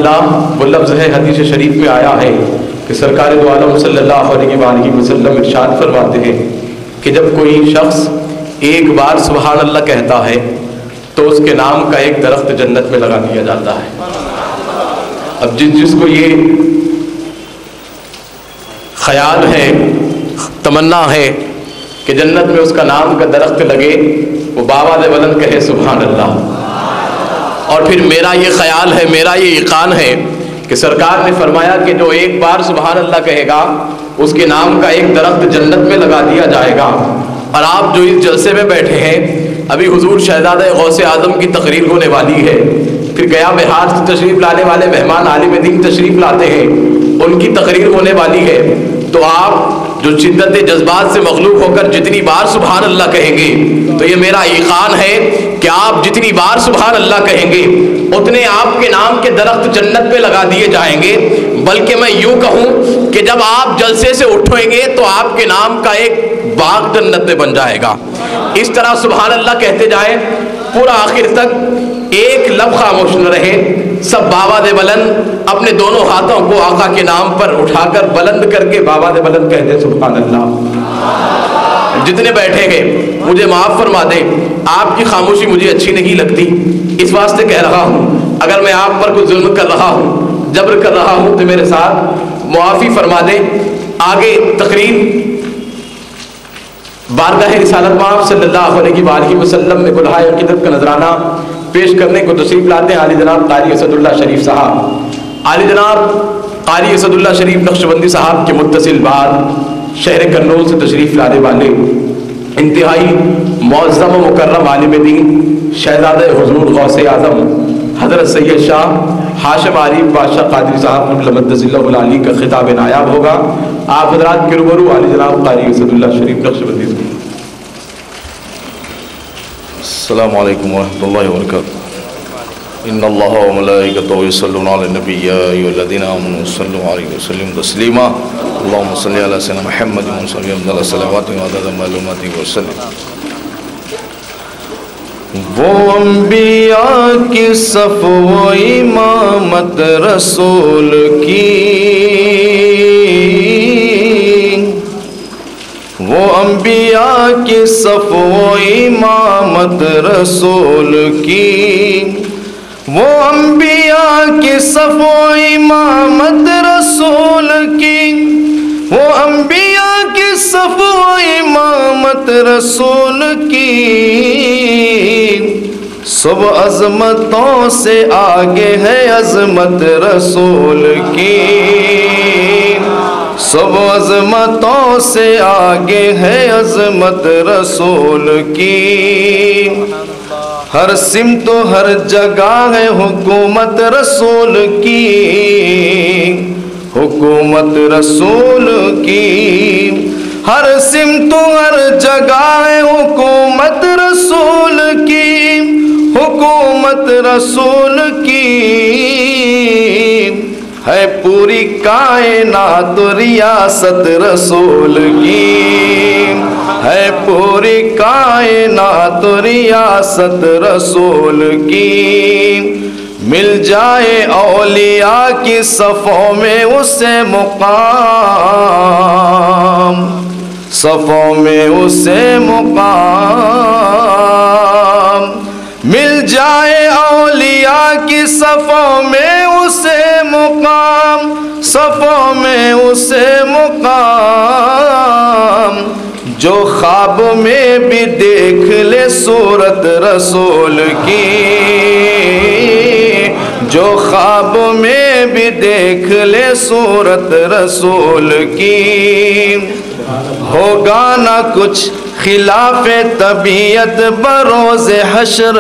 اللہ وہ لفظ ہے، حدیث شریف میں آیا ہے کہ سرکار دو عالم صلی اللہ علیہ وآلہ وسلم ارشاد فرماتے ہیں کہ جب کوئی شخص ایک بار سبحان اللہ کہتا ہے تو اس کے نام کا ایک درخت جنت میں لگا دیا جاتا ہے۔ اب جس کو یہ خیال ہے، تمنا ہے کہ جنت میں اس کا نام کا درخت لگے، وہ بآواز بلند کہے سبحان اللہ۔ اور پھر میرا یہ خیال ہے، میرا یہ یقین ہے کہ سرکار نے فرمایا کہ جو ایک بار سبحان اللہ کہے گا اس کے نام کا ایک درخت جنت میں لگا دیا جائے گا۔ اور آپ جو اس جلسے میں بیٹھے ہیں، ابھی حضور شہزادہ غوث اعظم کی تقریر ہونے والی ہے، پھر گیا بہار سے تشریف لانے والے مہمان عالم دین تشریف لاتے ہیں، ان کی تقریر ہونے والی ہے۔ تو آپ جو شدت جذبات سے مغلوب ہو کر جتنی بار سبحان اللہ کہیں گے، تو یہ میرا یقین ہے کہ آپ جتنی بار سبحان اللہ کہیں گے اتنے آپ کے نام کے درخت جنت پہ لگا دیے جائیں گے۔ بلکہ میں یوں کہوں کہ جب آپ جلسے سے اٹھیں گے تو آپ کے نام کا ایک باغ جنت میں بن جائے گا۔ اس طرح سبحان اللہ کہتے جائیں پورا آخر تک، ایک لب خاموش نہ رہے، سب بآواز بلند اپنے دونوں ہاتھوں کو آقا کے نام پر اٹھا کر بلند کر کے بآواز بلند کہتے سبحان اللہ۔ جتنے بیٹھے گئے مجھے معاف فرما دیں، آپ کی خاموشی مجھے اچھی نہیں لگتی، اس واسطے کہہ رہا ہوں اگر میں آپ پر کچھ ظلم کر رہا ہوں، جبر کر رہا ہوں تو میرے ساتھ معافی فرما دیں۔ آگے تقریر بارگاہ رسالت مآب صلی اللہ علیہ وآلہ وسلم میں گلہائے عقیدت کا نذرانہ پیش کرنے کو تشریف لاتے ہیں عالی جناب قاری اسد اللہ شریف صاحب۔ عالی جناب قاری اسد اللہ شریف نقشبندی صاحب کے متصل بعد شہر کرنول سے تشریف لانے والے انتہائی معظم و مکرم عالم دین شہزادہ حضور غوث اعظم حضرت سید شاہ ہاشم عریف بادشاہ قادری صاحب مقدس اللہ العالی کا خطاب نایاب ہوگا۔ آپ حضرات کے روبرو عالی جناب قاری اسد اللہ شریف نقشبندی صاحب۔ السلام علیکم ورحمۃ اللہ وبرکاتہ۔ ان اللہ و ملائکتہ یصلون علی النبی یا ایھا الذین آمنوا صلوا علیہ وسلموا تسلیما اللهم صل علی سیدنا محمد وسلم علی صلوات و عدد معلومات وسلم۔ وہ انبیاء کی صف و امامت رسول کی، وہ انبیاء کی صف و امامت رسول کی، وہ انبیاء کی صف و امامت رسول کی، وہ انبیاء کی صف و امامت رسول کی، سب عظمتوں سے آگے ہے عظمت رسول کی، سب عظمتوں سے آگے ہے عظمت رسول کی، ہر سمت و ہر جگہ ہے حکومت رسول کی، حکومت رسول کی، ہر سمت و ہر جگہ ہے حکومت رسول کی، حکومت رسول کی، ہے پوری کائنات ریاست رسول کی، ہے پوری کائنات ریاست رسول کی، مل جائے اولیاء کی صفوں میں اسے مقام، صفوں میں اسے مقام، مل جائے اولیاء کی صفوں میں اسے مقام، صفوں میں اسے مقام، جو خواب میں بھی دیکھ لے صورت رسول کی، جو خواب میں بھی دیکھ لے صورت رسول کی، ہوگا نہ کچھ خلاف طبیعت بروز حشر،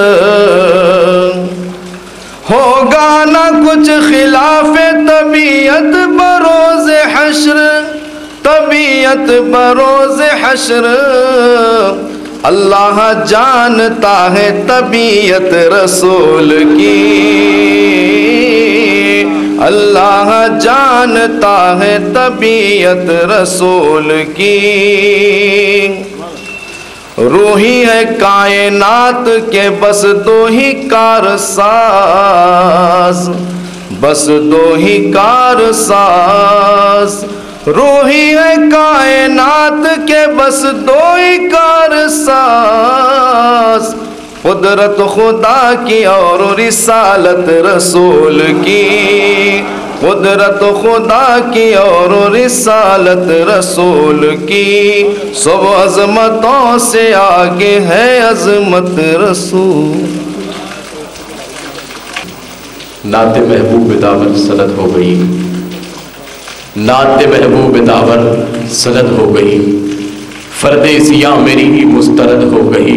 ہوگا نہ کچھ خلاف طبیعت بروز حشر، طبیعت بروز حشر، اللہ جانتا ہے طبیعت رسول کی، اللہ جانتا ہے طبیعت رسول کی، روحی ہے کائنات کے بس دو ہی کارساز، بس دو ہی کارساز، روحی ہے کائنات کے بس دو ہی کارساز، قدرت خدا کی اور رسالت رسول کی، قدرت خدا کی اور رسالت رسول کی، سب عظمتوں سے آگے ہے عظمت رسول۔ نعت محبوب داور سند ہو گئی، نعت محبوب داور سند ہو گئی، فرد سیاہ میری ہی مسترد ہو گئی،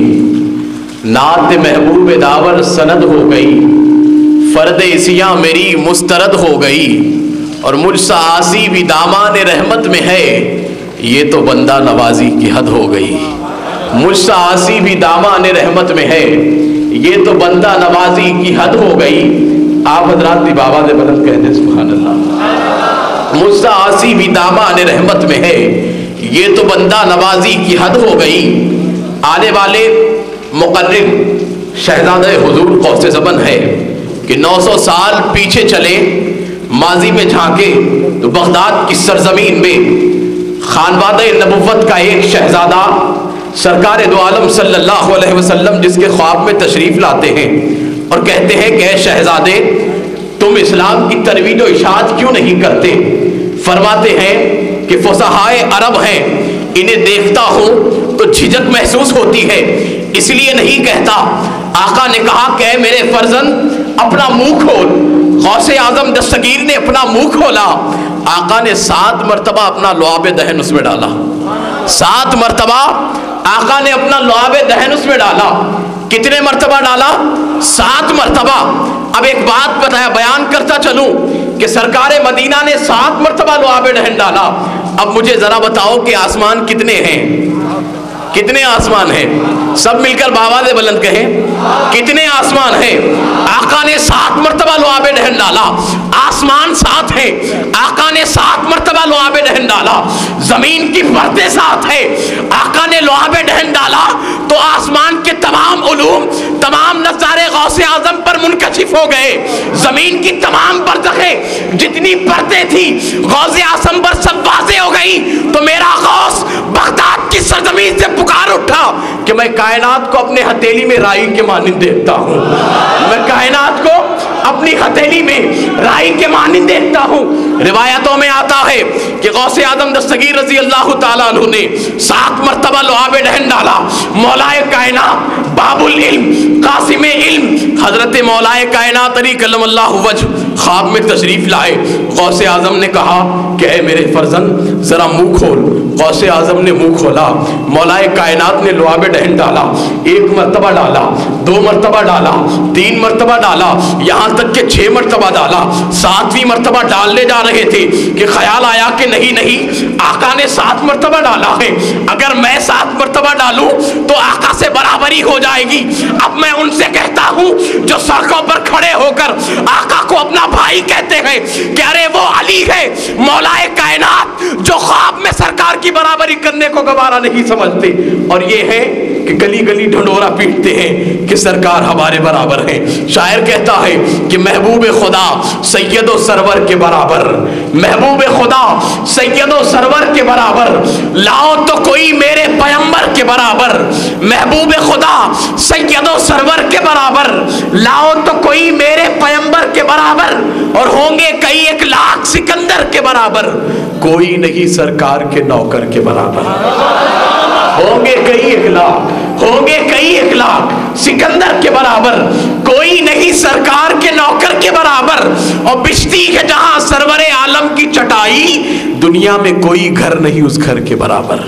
نعت محبوب داور سند ہو گئی، فرد سیاہ میری مسترد ہو گئی، اور مجھ سا عاصی بھی دامان رحمت میں ہے، یہ تو بندہ نوازی کی حد ہو گئی، مجھ سا عاصی بھی دامان رحمت میں ہے، یہ تو بندہ نوازی کی حد ہو گئی۔ آپ حضرات دی بابا دے بلند کہتے سبحان اللہ۔ مجھ سا عاصی بھی دامان رحمت میں ہے، یہ تو بندہ نوازی کی حد ہو گئی۔ آنے والے مقرر شہزادہ حضور غوث زمن ہے کہ 900 سال پیچھے چلے، ماضی میں جھانکے تو بغداد کی سرزمین میں خانوادہ نبوت کا ایک شہزادہ سرکار دو عالم صلی اللہ علیہ وسلم جس کے خواب میں تشریف لاتے ہیں اور کہتے ہیں کہ اے شہزادے تم اسلام کی ترویج و اشاعت کیوں نہیں کرتے؟ فرماتے ہیں کہ فصحائے عرب ہیں، انہیں دیکھتا ہوں تو جھجک محسوس ہوتی ہے، اس لیے نہیں کہتا۔ آقا نے کہا کہ اے میرے فرزند اپنا منہ کھول۔ غوث اعظم دستگیر نے اپنا منہ کھولا، آقا نے 7 مرتبہ اپنا لعاب دہن اس میں ڈالا، 7 مرتبہ آقا نے اپنا لعاب دہن اس میں ڈالا۔ کتنے مرتبہ ڈالا؟ 7 مرتبہ۔ اب ایک بات بیان کرتا چلوں کہ سرکار مدینہ نے 7 مرتبہ لعاب دہن ڈالا۔ اب مجھے ذرا بتاؤ کہ آسمان کتنے ہیں؟ کتنے آسمان ہیں؟ سب مل کر باواز بلند کہیں کتنے آسمان ہیں؟ آقا نے 7 مرتبہ لعاب دہن ڈالا، آسمان 7 ہیں، آقا نے 7 مرتبہ لعاب دہن ڈالا، زمین کی پرتیں 7 ہیں، آقا نے لعاب دہن ڈالا تو آسمان کے تمام علوم، تمام نظارے غوث اعظم پر منکشف ہو گئے، زمین کی تمام برزخیں جتنی پرتیں تھی غوث اعظم پر سب واضح ہو گئی۔ تو میرا غوث بغداد کی سرزمین سے پکار اٹھا کہ میں کائنات کو اپنے ہتھیلی میں رائی کے مانند دیکھتا ہوں، میں کائنات کو اپنی ہتھیلی میں رائی کے مانند دیکھتا ہوں۔ روایتوں میں آتا ہے کہ غوث اعظم دستگیر رضی اللہ تعالیٰ عنہ نے 7 مرتبہ لعاب دہن ڈالا۔ مولائے کائنات باب العلم قاسم علم حضرت مولائے کائنات علی کلم اللہ وجہ خواب میں تشریف لائے۔ غوث اعظم نے کہا کہ اے میرے فرزند ذرا منہ کھول۔ غوث اعظم نے منہ کھولا، مولائے کائنات نے لعاب دہن ڈالا، 1 مرتبہ ڈالا، 2 مرتبہ ڈالا، 3 مرتبہ ڈالا، یہاں تک کہ 6 مرتبہ ڈالا۔ 7ویں مرتبہ ڈالنے جا رہے تھے کہ خیال آیا کہ نہیں آقا نے 7 مرتبہ ڈالا ہے، اگر میں 7 مرتبہ ڈالوں تو آقا سے برابری ہو جائے گی۔ اب میں ان سے کہتا ہوں جو سڑکوں پر کھڑے ہو کر آقا کو اپنا بھائی کہتے ہیں کہ ارے وہ علی ہے مولائے کائنات جو خواب میں سرکار کی برابری کرنے کو گوارا نہیں سمجھتے، اور یہ ہے کہ گلی گلی ڈھنڈورا پیٹتے ہیں کہ سرکار ہمارے برابر ہیں۔ شاعر کہتا ہے کہ محبوب خدا سید و سرور کے برابر، محبوب خدا سید و سرور کے برابر، لاؤ تو کوئی میرے پیمبر کے برابر، محبوب خدا سید و سرور کے برابر، لاؤ تو کوئی میرے پیمبر کے برابر، اور ہوں گے کئی 1 لاکھ سکندر کے برابر، کوئی نہیں سرکار کے نوکر کے برابر۔ ہوں گے کئی 1 لاکھ، ہوں گے کئی 1 لاکھ سکندر کے برابر، کوئی نہیں سرکار کے نوکر کے برابر، اور بشتی ہے جہاں سرور عالم کی چٹائی، دنیا میں کوئی گھر نہیں اس گھر کے برابر۔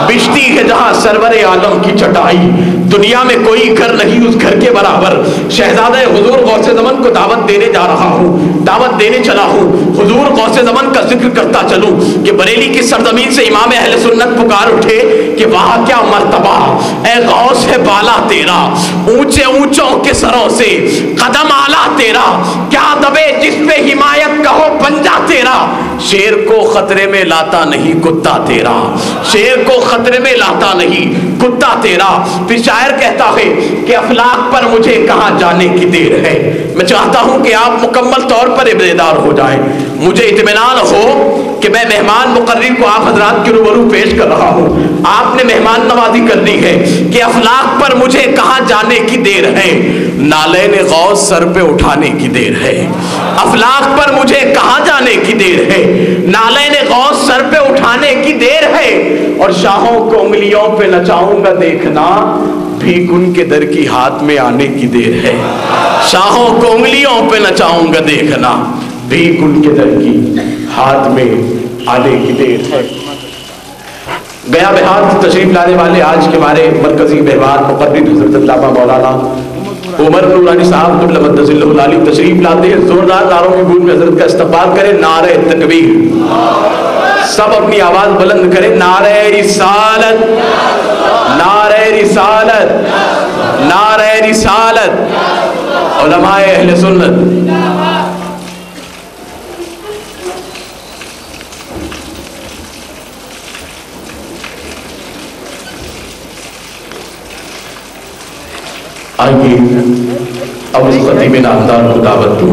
بشتی ہے جہاں سرور عالم کی چٹائی، دنیا میں کوئی گھر نہیں اس گھر کے برابر۔ شہزادہ حضور غوث زمن کو دعوت دینے جا رہا ہوں، دعوت دینے چلا ہوں، حضور غوث زمن کا ذکر کرتا چلوں کہ بریلی کی سرزمین سے امام اہل سنت پکار اٹھے کہ وہاں کیا مرتبہ اے غوث ہے بالا تیرا، اونچے اونچوں کے سروں سے قدم آلہ تیرا، کیا دبے جس پہ حمایت کہو پنجہ تیرا شیر کو خطرے میں لاتا نہیں کتا تیرا، شیر کو خطرے میں لاتا نہیں کتا تیرا۔ پھر شاعر کہتا ہے کہ افلاک پر مجھے کہاں جانے کی دیر ہے۔ میں چاہتا ہوں کہ آپ مکمل طور پر بیدار ہو جائیں، مجھے اطمینان ہو کہ میں مہمان مقرر کو آپ حضرات کے روبرو پیش کر رہا ہوں، آپ نے مہمان نوازی کرنی ہے کہ افلاک پر مجھے کہاں جانے کی دیر ہے، نالین غوث سر پہ اٹھانے کی دیر ہے۔ افلاک پر مجھے کہاں جانے کی دیر ہے، نالین غوث سر پہ اٹھانے کی دیر ہے، اور شاہوں کو انگلیوں پہ نچاؤں گا دیکھنا، بھیک ان کے در کی ہاتھ میں آنے کی دیر ہے۔ شاہوں کو انگلیوں پہ نچاؤں گا دیکھنا، بھیک ان کے در کی ہاتھ میں آنے کی دیر ہے۔ گیا بہار تشریف لانے والے آج کے ہمارے مرکزی مہمان مقرر حضرت علامہ مولانا عمر نورانی صاحب قبل مدث اللہ العالی تشریف لاتے ہیں، زوردار نعروں کی گونج میں حضرت کا استقبال کریں۔ نعرہ تکبیر، سب اپنی آواز بلند کریں، نعرہ رسالت، نعرہ رسالت، نعرہ رسالت۔ علماء اہل سنت، آئیے اب اس خطیب نامدار کو دعوت دو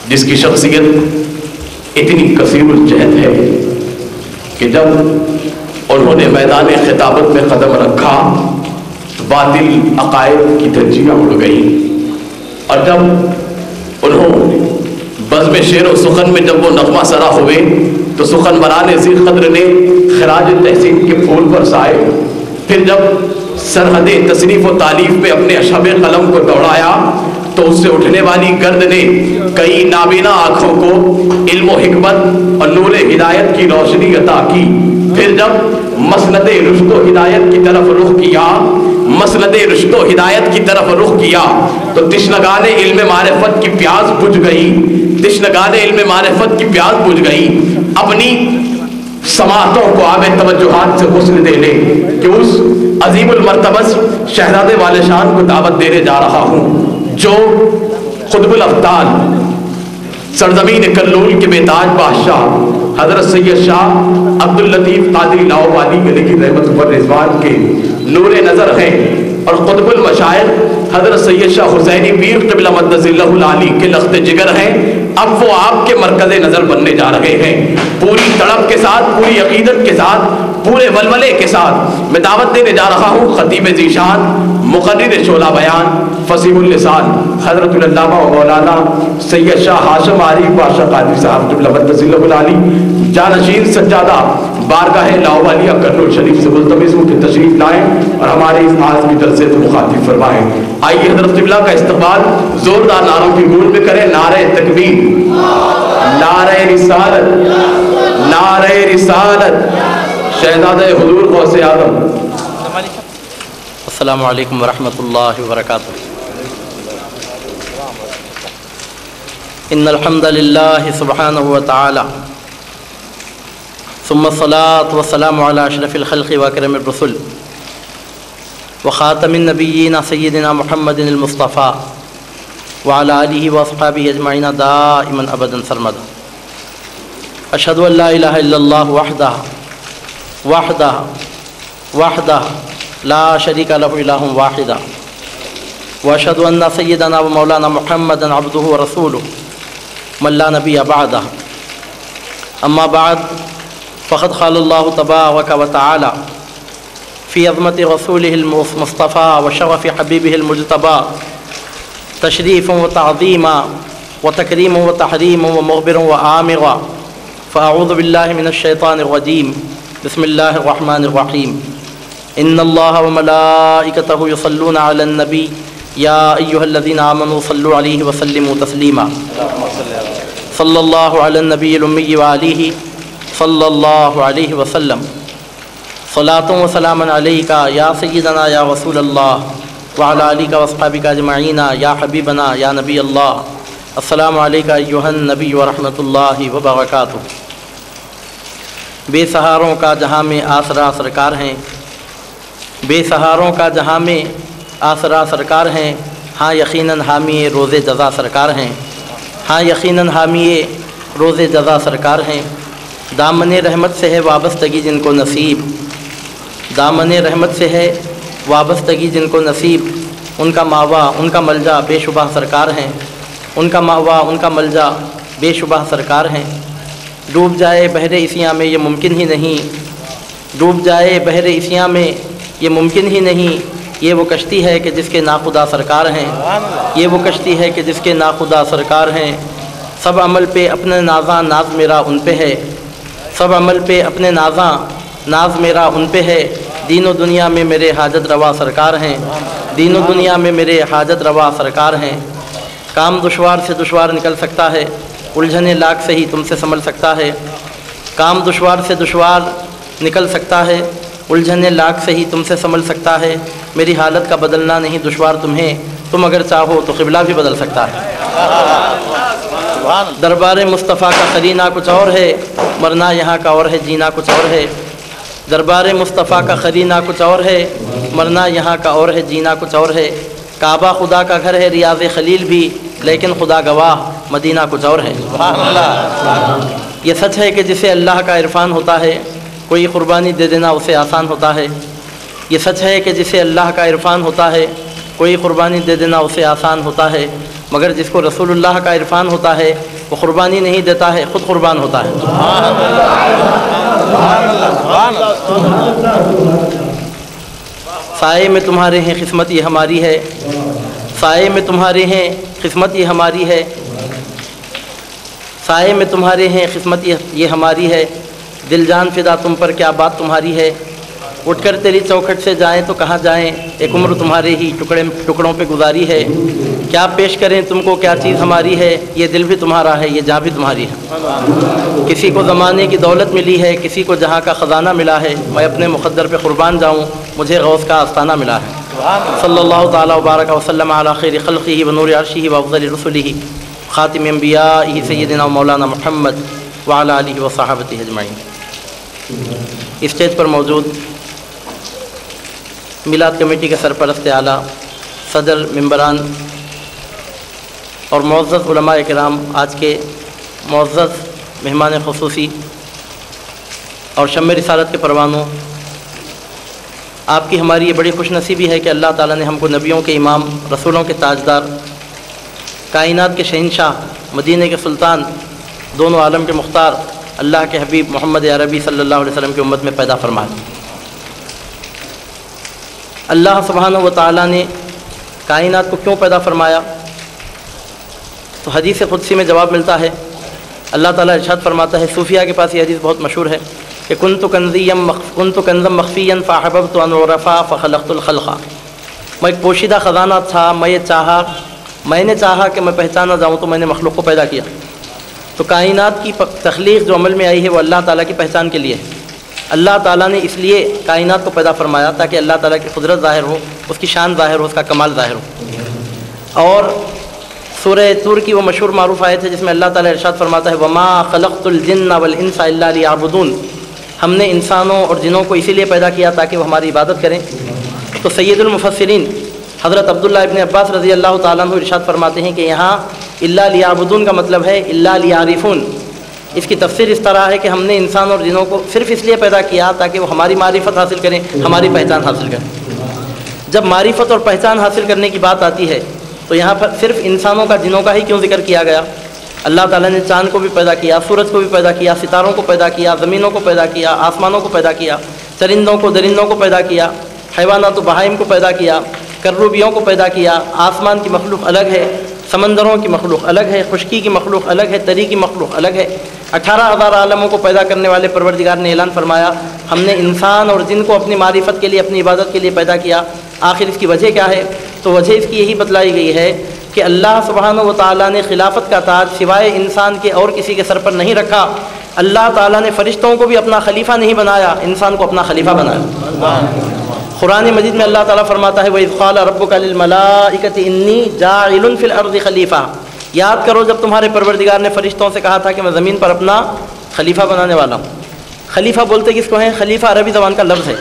جس کی شخصیت اتنی کثیر الجہد ہے کہ جب انہوں نے میدان خطابت میں قدم رکھا تو باطل عقائد کی دھجیاں اڑ گئیں، اور جب انہوں بزم شعر و سخن میں جب وہ نغمہ سرا ہوئے تو سخن بران ذی قدر نے خراج تحسین کے پھول برسائے۔ پھر جب سرحد تصنیف و تعلیف میں اپنے اشہب قلم کو دوڑایا تو اس سے اٹھنے والی گرد نے کئی نابینا آنکھوں کو علم و حکمت اور نور ہدایت کی روشنی عطا کی۔ پھر جب مسند رشد و ہدایت کی طرف رخ کیا، مسند رشد و ہدایت کی طرف رخ کیا تو تشنگان علم معرفت کی پیاس بجھ گئی، تشنگان علم معرفت کی پیاس بجھ گئی۔ اپنی سماعتوں کو آب توجہات سے غسل دینے کہ اس عظیم المرتبہ شہزاد والے شان کو دعوت دینے جا رہا ہوں جو قطب الابطال سرزمین کلول کے بے تاج بادشاہ حضرت سید شاہ عبد اللطیف قادری لاہوری علیہ رحمت و رضوان کے نور نظر ہیں، اور قطب المشائخ حضرت سید شاہ حسینی پیر قبلہ مدث اللہ العالی کے لخت جگر ہیں۔ اب وہ آپ کے مرکز نظر بننے جا رہے ہیں۔ پوری تڑپ کے ساتھ، پوری عقیدت کے ساتھ، پورے ولولے کے ساتھ میں دعوت دینے جا رہا ہوں خطیب ذیشان، مقرر شعلہ بیان، فصیح اللسان حضرت العلامہ و مولانا سید شاہ ہاشم عارف بادشاہ قادری صاحب قبلہ مدث اللہ العالی، جانشین سجادہ بارگاہ لاہوریہ کرنول شریف سے ملتمس ہوں کہ تشریف لائیں اور ہمارے اس آج کی جلسے سے مخاطب فرمائیں۔ آئیے حضرت قبلہ کا استقبال زوردار نعروں کی گونج میں کریں۔ نعرہ تکبیر، نعرہ رسالت، نعرہ رسالت، شہزادہ حضور غوث اعظم۔ السلام علیکم ورحمۃ اللہ وبرکاتہ۔ ان الحمد للہ سبحانہ وتعالی ثم الصلاة والسلام علی اشرف الخلق واکرم الرسل وخاتم النبیین سیدنا محمد المصطفیٰ وعلی آلہ واصحابہ اجمعین دائما ابدا سرمدا۔ اشہد ان لا الہ الا اللہ وحدہ وحدہ وحدہ لا شریک لہ الہ واحدہ، واشہد ان سیدنا و مولانا محمدا عبدہ ورسولہ من لا نبی بعدہ۔ اما بعد فقد قال اللہ تبارک وتعالی فی عظمت رسولہ المصطفیٰ وشرف حبیبہ المجتبیٰ تشریفا وتعظیما وتکریما وتحریما ومغبرا وآمرا، فاعوذ باللہ من الشیطان الرجیم، بسم اللہ الرحمن الرحیم۔ ان اللہ وملائکتہ یصلون علی النبی یا ایہا الذین آمنوا صلوا علیہ وسلموا تسلیما۔ صلی اللہ علی النبی الامی وآلہ صلی اللہ علیہ وسلم۔ صلاۃ و سلام علیک یا سیدنا یا رسول اللہ وعلی آلک واصحابک اجمعین یا حبیبنا یا نبی اللہ۔ السلام علیک ایہا النبی ورحمۃ اللہ وبرکاتہ۔ بے سہاروں کا جہاں میں آسرا سرکار ہیں، بے سہاروں کا جہاں میں آسرا سرکار ہیں، ہاں یقیناً حامی روز جزا سرکار ہیں۔ ہاں یقیناً حامی روز جزا سرکار ہیں، دامن رحمت سے ہے وابستگی جن کو نصیب، دامن رحمت سے ہے وابستگی جن کو نصیب، ان کا ماوا ان کا ملجا بے شبہ سرکار ہیں، ان کا ماوا ان کا ملجا بے شبہ سرکار ہیں۔ ڈوب جائے بحر اسیاں میں یہ ممکن ہی نہیں، ڈوب جائے بحر اسیاں میں یہ ممکن ہی نہیں، یہ وہ کشتی ہے کہ جس کے ناخدا سرکار ہیں، یہ وہ کشتی ہے کہ جس کے ناخدا سرکار ہیں۔ سب عمل پہ اپنے نازاں ناز میرا ان پہ ہے، سب عمل پہ اپنے نازاں ناز میرا ان پہ ہے، دین و دنیا میں میرے حاجت روا سرکار ہیں، دین و دنیا میں میرے حاجت روا سرکار ہیں۔ کام دشوار سے دشوار نکل سکتا ہے، الجھنے لاکھ سے ہی تم سے سنبھل سکتا ہے، کام دشوار سے دشوار نکل سکتا ہے، الجھنے لاکھ سے ہی تم سے سنبھل سکتا ہے، میری حالت کا بدلنا نہیں دشوار تمہیں، تم اگر چاہو تو قبلہ بھی بدل سکتا ہے۔ دربار مصطفیٰ کا قرینہ کچھ اور ہے، مرنا یہاں کا اور ہے جینا کچھ اور ہے، دربار مصطفیٰ کا قرینہ کچھ اور ہے، مرنا یہاں کا اور ہے جینا کچھ اور ہے۔ کعبہ خدا کا گھر ہے ریاض خلیل بھی، لیکن خدا گواہ مدینہ کچھ اور ہے۔ یہ سچ ہے کہ جسے اللہ کا عرفان ہوتا ہے، کوئی قربانی دے دینا اسے آسان ہوتا ہے، یہ سچ ہے کہ جسے اللہ کا عرفان ہوتا ہے، کوئی قربانی دے دینا اسے آسان ہوتا ہے، مگر جس کو رسول اللہ کا عرفان ہوتا ہے وہ قربانی نہیں دیتا ہے، خود قربان ہوتا ہے۔ سائے میں تمہارے ہیں قسمت یہ ہماری ہے، سائے میں تمہارے ہیں قسمت یہ ہماری ہے، سائے میں تمہارے ہیں قسمت یہ ہماری ہے، دل جان فدا تم پر کیا بات تمہاری ہے، اٹھ کر تیری چوکھٹ سے جائیں تو کہاں جائیں، ایک عمر تمہارے ہی ٹکڑوں پہ گزاری ہے، کیا پیش کریں تم کو کیا چیز ہماری ہے، یہ دل بھی تمہارا ہے یہ جاں بھی تمہاری ہے۔ کسی کو زمانے کی دولت ملی ہے، کسی کو جہاں کا خزانہ ملا ہے، میں اپنے مقدر پہ قربان جاؤں، مجھے غوث کا آستانہ ملا ہے۔ صلی اللہ تعالیٰ وبارک وسلم علی خیر خلقہ ونور عرشہ وافضل رسلہ خاتم انبیائہ سیدنا مولانا محمد وعلی آلہ وصحبہ اجمعین۔ اسٹیج پر موجود میلاد کمیٹی کے سرپرست اعلیٰ، صدر، ممبران اور معزز علماء کرام، آج کے معزز مہمان خصوصی اور شمع رسالت کے پروانوں، آپ کی ہماری یہ بڑی خوش نصیبی ہے کہ اللہ تعالیٰ نے ہم کو نبیوں کے امام، رسولوں کے تاجدار، کائنات کے شہنشاہ، مدینہ کے سلطان، دونوں عالم کے مختار، اللہ کے حبیب محمد عربی صلی اللہ علیہ وسلم کی امت میں پیدا فرمایا۔ اللہ سبحانہ و تعالیٰ نے کائنات کو کیوں پیدا فرمایا؟ تو حدیث قدسی میں جواب ملتا ہے۔ اللہ تعالیٰ ارشاد فرماتا ہے، صوفیہ کے پاس یہ حدیث بہت مشہور ہے کہ کنت کنزا مخفیا فاحببت ان اعرف فخلقت الخلق، میں ایک پوشیدہ خزانہ تھا، میں نے چاہا کہ میں پہچانا جاؤں تو میں نے مخلوق کو پیدا کیا۔ تو کائنات کی تخلیق جو عمل میں آئی ہے وہ اللہ تعالیٰ کی پہچان کے لیے ہے۔ اللہ تعالیٰ نے اس لیے کائنات کو پیدا فرمایا تاکہ اللہ تعالیٰ کی قدرت ظاہر ہو، اس کی شان ظاہر ہو، اس کا کمال ظاہر ہو۔ اور سورہ طور کی وہ مشہور معروف آیت ہے جس میں اللہ تعالیٰ ارشاد فرماتا ہے، وما خلقت الجن والانس الا لیعبدون، ہم نے انسانوں اور جنوں کو اسی لیے پیدا کیا تاکہ وہ ہماری عبادت کریں۔ تو سید المفسرین حضرت عبداللہ ابن عباس رضی اللہ تعالیٰ عنہ ارشاد فرماتے ہیں کہ یہاں الا لیعبدون کا مطلب ہے الا لیعرفون۔ اس کی تفسیر اس طرح ہے کہ ہم نے انسان اور جنوں کو صرف اس لیے پیدا کیا تاکہ وہ ہماری معرفت حاصل کریں، ہماری پہچان حاصل کریں۔ جب معرفت اور پہچان حاصل کرنے کی بات آتی ہے تو یہاں پر صرف انسانوں کا، جنوں کا ہی کیوں ذکر کیا گیا؟ اللہ تعالیٰ نے چاند کو بھی پیدا کیا، سورج کو بھی پیدا کیا، ستاروں کو پیدا کیا، زمینوں کو پیدا کیا، آسمانوں کو پیدا کیا، چرندوں کو، درندوں کو پیدا کیا، حیوانات و بہائم کو پیدا کیا، کروبیوں کو پیدا کیا۔ آسمان کی مخلوق الگ ہے، سمندروں کی مخلوق الگ ہے، خشکی کی مخلوق الگ ہے، تری کی مخلوق الگ ہے۔ 18,000 عالموں کو پیدا کرنے والے پروردگار نے اعلان فرمایا، ہم نے انسان اور جن کو اپنی معرفت کے لیے، اپنی عبادت کے لیے پیدا کیا۔ آخر اس کی وجہ کیا ہے؟ تو وجہ اس کی یہی بتلائی گئی ہے کہ اللہ سبحانہ و تعالیٰ نے خلافت کا تاج سوائے انسان کے اور کسی کے سر پر نہیں رکھا۔ اللہ تعالیٰ نے فرشتوں کو بھی اپنا خلیفہ نہیں بنایا، انسان کو اپنا خلیفہ بنایا۔ قرآن مجید میں اللہ تعالیٰ فرماتا ہے، وَإِذْ قَالَ رَبُّكَ لِلْمَلَائِكَةِ إِنِّي جَاعِلٌ فِي الْأَرْضِ خَلِيفَةً، یاد کرو جب تمہارے پروردگار نے فرشتوں سے کہا تھا کہ میں زمین پر اپنا خلیفہ بنانے والا ہوں۔ خلیفہ بولتے کس کو ہیں؟ خلیفہ عربی زبان کا لفظ ہے۔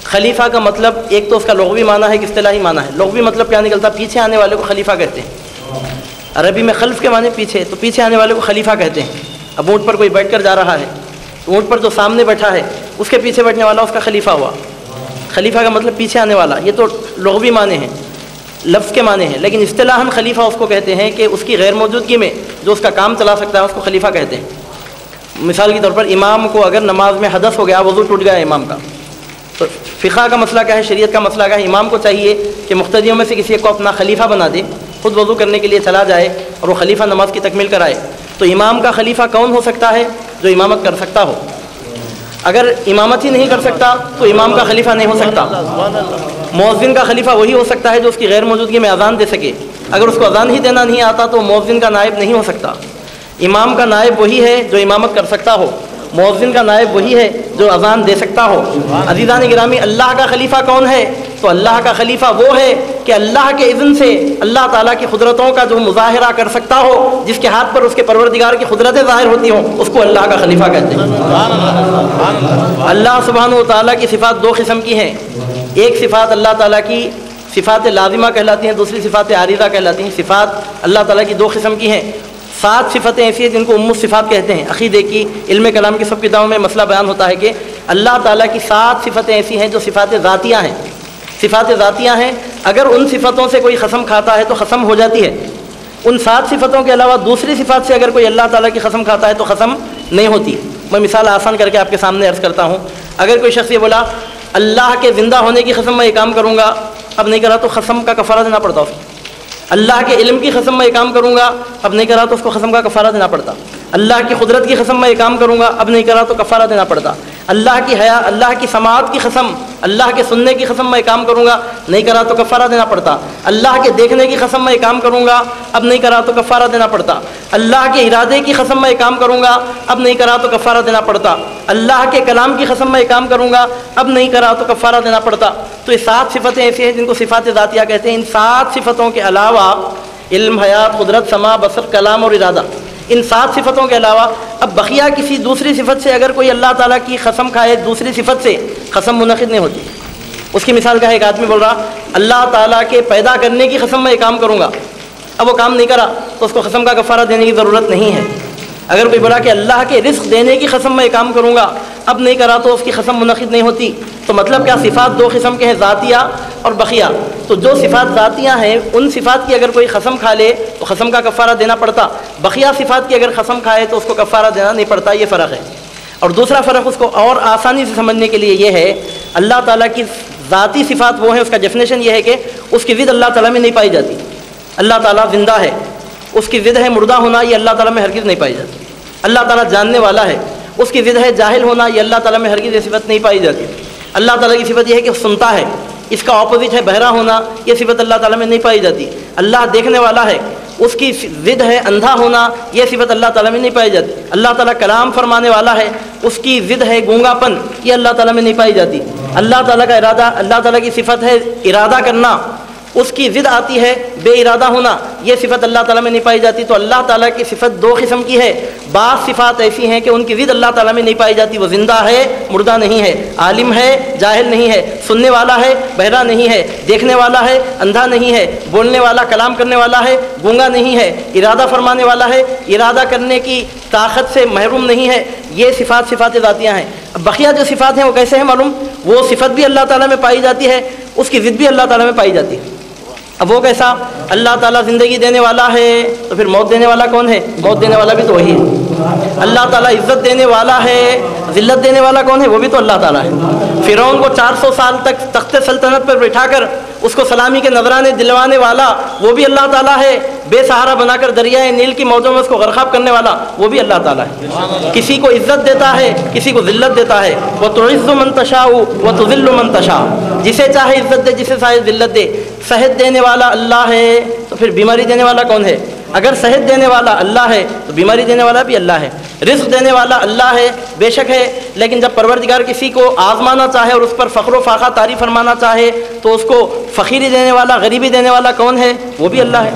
خلیفہ کا مطلب ایک تو اس کا لغوی معنی ہے، ایک اصطلاحی معنی ہے۔ لغوی مطلب کیا نکلتا؟ پیچھے آنے والے کو خلیفہ کہتے ہیں۔ عربی میں خلف کے معنی پیچھے، تو پیچھے آنے والے کو خلیفہ کہتے ہیں۔ اب اونٹ پر کوئی بیٹھ کر جا رہا ہے تو اونٹ پر جو سامنے بیٹھا ہے اس کے پیچھے بیٹھنے والا اس کا خلیفہ ہوا۔ خلیفہ کا مطلب پیچھے آنے والا، یہ تو لغوی معنی ہیں، لفظ کے معنی ہیں، لیکن اصطلاحاً خلیفہ اس کو کہتے ہیں کہ اس کی غیر موجودگی میں جو اس کا کام چلا سکتا ہے اس کو خلیفہ کہتے ہیں۔ مثال کے طور پر امام کو اگر نماز میں حدث ہو گیا، وضو ٹوٹ گیا امام کا، تو فقہ کا مسئلہ کیا ہے، شریعت کا مسئلہ کیا ہے، امام کو چاہیے کہ مقتدیوں میں سے کسی کو اپنا خلیفہ بنا دے، خود وضو کرنے کے لیے چلا جائے اور وہ خلیفہ نماز کی تکمیل کرائے۔ تو امام کا خلیفہ کون ہو سکتا ہے؟ جو امامت کر سکتا ہو۔ اگر امامت ہی نہیں کر سکتا تو امام کا خلیفہ نہیں ہو سکتا۔ مؤذن کا خلیفہ وہی ہو سکتا ہے جو اس کی غیر موجودگی میں اذان دے سکے۔ اگر اس کو اذان ہی دینا نہیں آتا تو مؤذن کا نائب نہیں ہو سکتا۔ امام کا نائب وہی ہے جو امامت کر سکتا ہو، مؤذن کا نائب وہی ہے جو اذان دے سکتا ہو۔ عزیزان گرامی، اللہ کا خلیفہ کون ہے؟ تو اللہ کا خلیفہ وہ ہے کہ اللہ کے اذن سے اللہ تعالیٰ کی قدرتوں کا جو مظاہرہ کر سکتا ہو، جس کے ہاتھ پر اس کے پروردگار کی قدرتیں ظاہر ہوتی ہوں، اس کو اللہ کا خلیفہ کہتے ہیں۔ اللہ سبحانہ و تعالیٰ کی صفات دو قسم کی ہیں، ایک صفات اللہ تعالیٰ کی صفات لازمہ کہلاتی ہیں، دوسری صفات عارضہ کہلاتی ہیں۔ صفات اللہ تعالیٰ کی دو قسم کی ہیں۔ 7 صفتیں ایسی ہیں جن کو الصفات کہتے ہیں۔ عقیدے کی، علم کلام کی سب کتابوں میں مسئلہ بیان ہوتا ہے کہ اللہ تعالیٰ کی 7 صفتیں ایسی ہیں جو صفات ذاتیہ ہیں۔ صفات ذاتیہ ہیں، اگر ان صفتوں سے کوئی قسم کھاتا ہے تو قسم ہو جاتی ہے۔ ان 7 صفتوں کے علاوہ دوسری صفات سے اگر کوئی اللہ تعالیٰ کی قسم کھاتا ہے تو قسم نہیں ہوتی۔ میں مثال آسان کر کے آپ کے سامنے عرض کرتا ہوں۔ اگر کوئی شخص یہ بولا اللہ کے زندہ ہونے کی قسم میں یہ کام کروں گا، اب نہیں کرا تو قسم کا کفارہ دینا پڑتا اس کو۔ اللہ کے علم کی قسم میں یہ کام کروں گا، اب نہیں کرا تو اس کو قسم کا کفارہ دینا پڑتا۔ اللہ کی قدرت کی قسم میں یہ کام کروں گا، اب نہیں کرا تو کفارہ دینا پڑتا۔ اللہ کی حیا، اللہ کی سماعت کی قسم، اللہ کے سننے کی قسم میں یہ کام کروں گا، نہیں کرا تو کفارہ دینا پڑتا۔ اللہ کے دیکھنے کی قسم میں یہ کام کروں گا، اب نہیں کرا تو کفارہ دینا پڑتا۔ اللہ کے ارادے کی قسم میں یہ کام کروں گا، اب نہیں کرا تو کفارہ دینا پڑتا۔ اللہ کے کلام کی قسم میں یہ کام کروں گا، اب نہیں کرا تو کفارہ دینا پڑتا۔ تو یہ 7 صفتیں ایسی ہیں جن کو صفات ذاتیہ کہتے ہیں۔ ان 7 صفتوں کے علاوہ علم، حیات، قدرت، سماع، بصر، کلام اور ارادہ، ان 7 صفتوں کے علاوہ اب بقیہ کسی دوسری صفت سے اگر کوئی اللہ تعالیٰ کی قسم کھائے دوسری صفت سے، قسم منعقد نہیں ہوتی۔ اس کی مثال کیا ہے، ایک آدمی بول رہا اللہ تعالیٰ کے پیدا کرنے کی قسم میں یہ کام کروں گا، اب وہ کام نہیں کرا تو اس کو قسم کا کفارہ دینے کی ضرورت نہیں ہے۔ اگر کوئی بولا کہ اللہ کے رزق دینے کی قسم میں یہ کام کروں گا، اب نہیں کرا تو اس کی قسم منعقد نہیں ہوتی۔ تو مطلب کیا، صفات 2 قسم کے ہیں، ذاتیہ اور بقیہ۔ تو جو صفات ذاتیہ ہیں ان صفات کی اگر کوئی قسم کھا لے تو قسم کا کفارہ دینا پڑتا، بقیہ صفات کی اگر قسم کھائے تو اس کو کفارہ دینا نہیں پڑتا۔ یہ فرق ہے۔ اور دوسرا فرق اس کو اور آسانی سے سمجھنے کے لیے یہ ہے، اللہ تعالیٰ کی ذاتی صفات وہ ہیں، اس کا ڈیفینیشن یہ ہے کہ اس کی ضد اللہ تعالیٰ میں نہیں پائی جاتی۔ اللہ تعالیٰ زندہ ہے، اس کی ضد ہے مردہ ہونا، یہ اللہ تعالیٰ میں ہرگز نہیں پائی جاتی۔ اللہ تعالیٰ جاننے والا ہے، اس کی ضد ہے جاہل ہونا، یہ اللہ تعالیٰ میں ہرگز یہ صفت نہیں پائی جاتی۔ اللہ تعالیٰ کی صفت یہ ہے کہ سنتا ہے، اس کا اپوزٹ ہے بہرا ہونا، یہ صفت اللہ تعالیٰ میں نہیں پائی جاتی۔ اللہ دیکھنے والا ہے، اس کی ضد ہے اندھا ہونا، یہ صفت اللہ تعالیٰ میں نہیں پائی جاتی۔ اللہ تعالیٰ کلام فرمانے والا ہے، اس کی ضد ہے گونگا پن، یہ اللہ تعالیٰ میں نہیں پائی جاتی۔ اللہ تعالیٰ کا ارادہ، اللہ تعالیٰ کی صفت ہے ارادہ کرنا، اس کی ضد آتی ہے بے ارادہ ہونا، یہ صفت اللہ تعالیٰ میں نہیں پائی جاتی۔ تو اللہ تعالیٰ کی صفت 2 قسم کی ہے۔ بعض صفات ایسی ہیں کہ ان کی ضد اللہ تعالیٰ میں نہیں پائی جاتی، وہ زندہ ہے مردہ نہیں ہے، عالم ہے جاہل نہیں ہے، سننے والا ہے بہرا نہیں ہے، دیکھنے والا ہے اندھا نہیں ہے، بولنے والا کلام کرنے والا ہے گونگا نہیں ہے، ارادہ فرمانے والا ہے ارادہ کرنے کی طاقت سے محروم نہیں ہے۔ یہ صفات ذاتیہ ہیں۔ بقیہ جو صفات ہیں وہ کیسے ہیں معلوم؟ وہ صفت بھی اللہ تعالیٰ میں پائی جاتی ہے، اس کی ضد بھی اللہ تعالیٰ میں پائی جاتی ہے۔ اب وہ کیسا؟ اللہ تعالیٰ زندگی دینے والا ہے تو پھر موت دینے والا کون ہے؟ موت دینے والا بھی تو وہی ہے۔ اللہ تعالیٰ عزت دینے والا ہے، ذلت دینے والا کون ہے؟ وہ بھی تو اللہ تعالیٰ ہے۔ فرعون کو 400 سال تک تخت سلطنت پر بٹھا کر اس کو سلامی کے نذرانے دلوانے والا وہ بھی اللہ تعالیٰ ہے۔ بے سہارا بنا کر دریائے نیل کی موجوں میں اس کو غرقاب کرنے والا وہ بھی اللہ تعالیٰ ہے۔ کسی کو عزت دیتا ہے، کسی کو ذلت دیتا ہے۔ وَتُعِزُّ مَن تَشَاءُ وَتُذِلُّ مَن تَشَاءُ، جسے چاہے عزت دے، جسے چاہے ذلت دے۔ صحت دینے والا اللہ ہے تو پھر بیماری دینے والا کون ہے؟ اگر صحت دینے والا اللہ ہے تو بیماری دینے والا بھی اللہ ہے۔ رزق دینے والا اللہ ہے، بے شک ہے، لیکن جب پروردگار کسی کو آزمانا چاہے اور اس پر فخر و فاخہ طاری فرمانا چاہے تو اس کو فقیری دینے والا، غریبی دینے والا کون ہے؟ وہ بھی اللہ ہے۔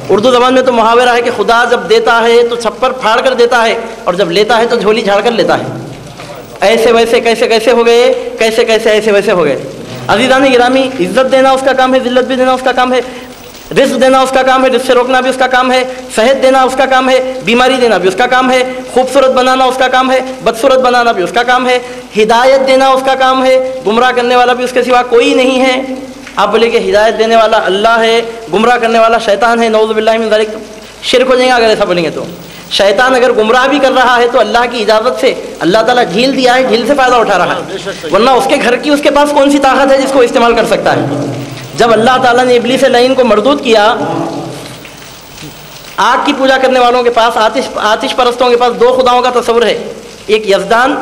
اردو زبان میں تو محاورہ ہے کہ خدا جب دیتا ہے تو چھپر پھاڑ کر دیتا ہے اور جب لیتا ہے تو جھولی جھاڑ کر لیتا ہے۔ ایسے ویسے کیسے کیسے ہو گئے، کیسے کیسے ایسے ویسے ہو گئے۔ عزیزان گرامی، عزت دینا اس کا کام ہے، ذلت بھی دینا اس کا کام ہے۔ رزق دینا اس کا کام ہے، رزق سے روکنا بھی اس کا کام ہے، صحت دینا اس کا کام ہے، بیماری دینا بھی اس کا کام ہے، خوبصورت بنانا اس کا کام ہے، بدصورت بنانا بھی اس کا کام ہے، ہدایت دینا اس کا کام ہے، گمراہ کرنے والا بھی اس کے سوا کوئی نہیں ہے۔ آپ بولے کہ ہدایت دینے والا اللہ ہے، گمراہ کرنے والا شیطان ہے، نعوذ باللہ من ذالک، شرک ہو جائیں گے اگر ایسا بولیں گے تو۔ شیطان اگر گمراہ بھی کر رہا ہے تو اللہ کی اجازت سے، اللہ تعالیٰ ڈھیل دیا ہے، ڈھیل سے فائدہ اٹھا رہا ہے، ورنہ اس کے گھر کی اس کے پاس کون سی طاقت ہے جس کو استعمال کر سکتا ہے؟ جب اللہ تعالیٰ نے ابلیس لعین کو مردود کیا، آگ کی پوجا کرنے والوں کے پاس، آتش پرستوں کے پاس دو خداؤں کا تصور ہے، ایک یزدان